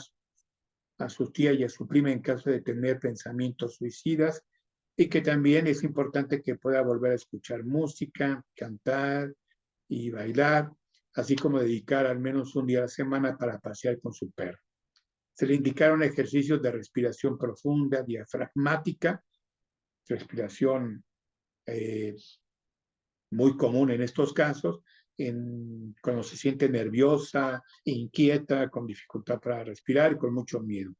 a su tía y a su prima en caso de tener pensamientos suicidas y que también es importante que pueda volver a escuchar música, cantar y bailar, así como dedicar al menos un día a la semana para pasear con su perro. Se le indicaron ejercicios de respiración profunda, diafragmática, respiración muy común en estos casos, cuando se siente nerviosa, inquieta, con dificultad para respirar y con mucho miedo.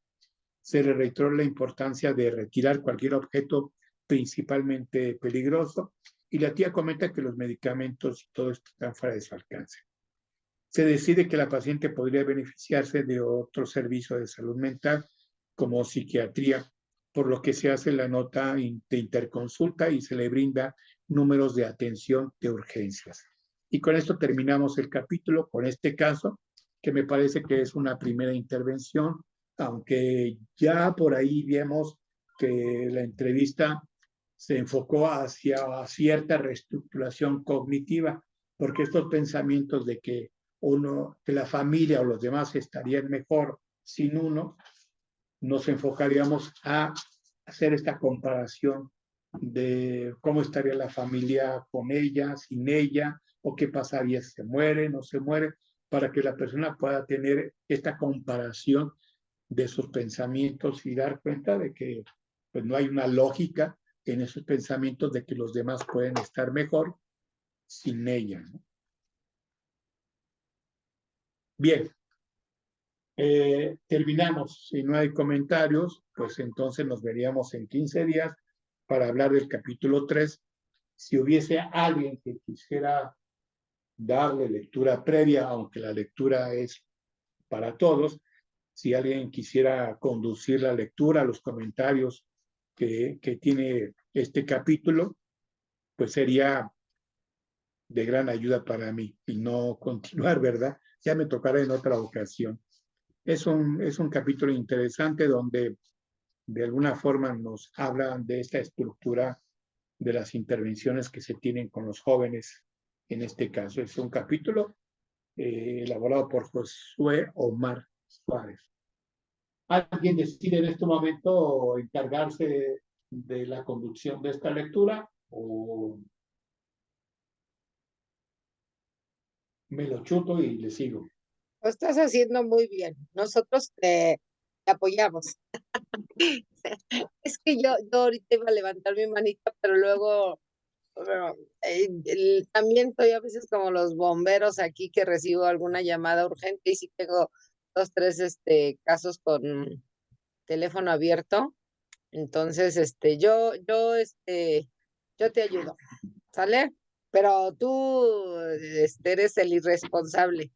Se le reiteró la importancia de retirar cualquier objeto principalmente peligroso y la tía comenta que los medicamentos y todo esto están fuera de su alcance. Se decide que la paciente podría beneficiarse de otro servicio de salud mental como psiquiatría, por lo que se hace la nota de interconsulta y se le brinda números de atención de urgencias. Y con esto terminamos el capítulo, con este caso, que me parece que es una primera intervención, aunque ya por ahí vemos que la entrevista se enfocó hacia cierta reestructuración cognitiva, porque estos pensamientos de que que la familia o los demás estarían mejor sin uno, nos enfocaríamos a hacer esta comparación de cómo estaría la familia con ella, sin ella, o qué pasaría si se muere, no se muere, para que la persona pueda tener esta comparación de sus pensamientos y dar cuenta de que pues, no hay una lógica en esos pensamientos de que los demás pueden estar mejor sin ella, ¿no? Bien, terminamos. Si no hay comentarios, pues entonces nos veríamos en 15 días para hablar del capítulo 3. Si hubiese alguien que quisiera darle lectura previa, aunque la lectura es para todos, si alguien quisiera conducir la lectura, los comentarios que tiene este capítulo, pues sería de gran ayuda para mí y no continuar, ¿verdad? Ya me tocará en otra ocasión. Es un capítulo interesante donde de alguna forma nos hablan de esta estructura de las intervenciones que se tienen con los jóvenes. En este caso es un capítulo elaborado por Josué Omar Suárez. ¿Alguien decide en este momento encargarse de la conducción de esta lectura o me lo chuto y le sigo?
Lo estás haciendo muy bien. Nosotros te apoyamos. Es que yo ahorita iba a levantar mi manita, pero luego Pero, también estoy a veces como los bomberos aquí que recibo alguna llamada urgente y sí tengo 2, 3 casos con teléfono abierto. Entonces, yo te ayudo, ¿sale? Pero tú, eres el irresponsable.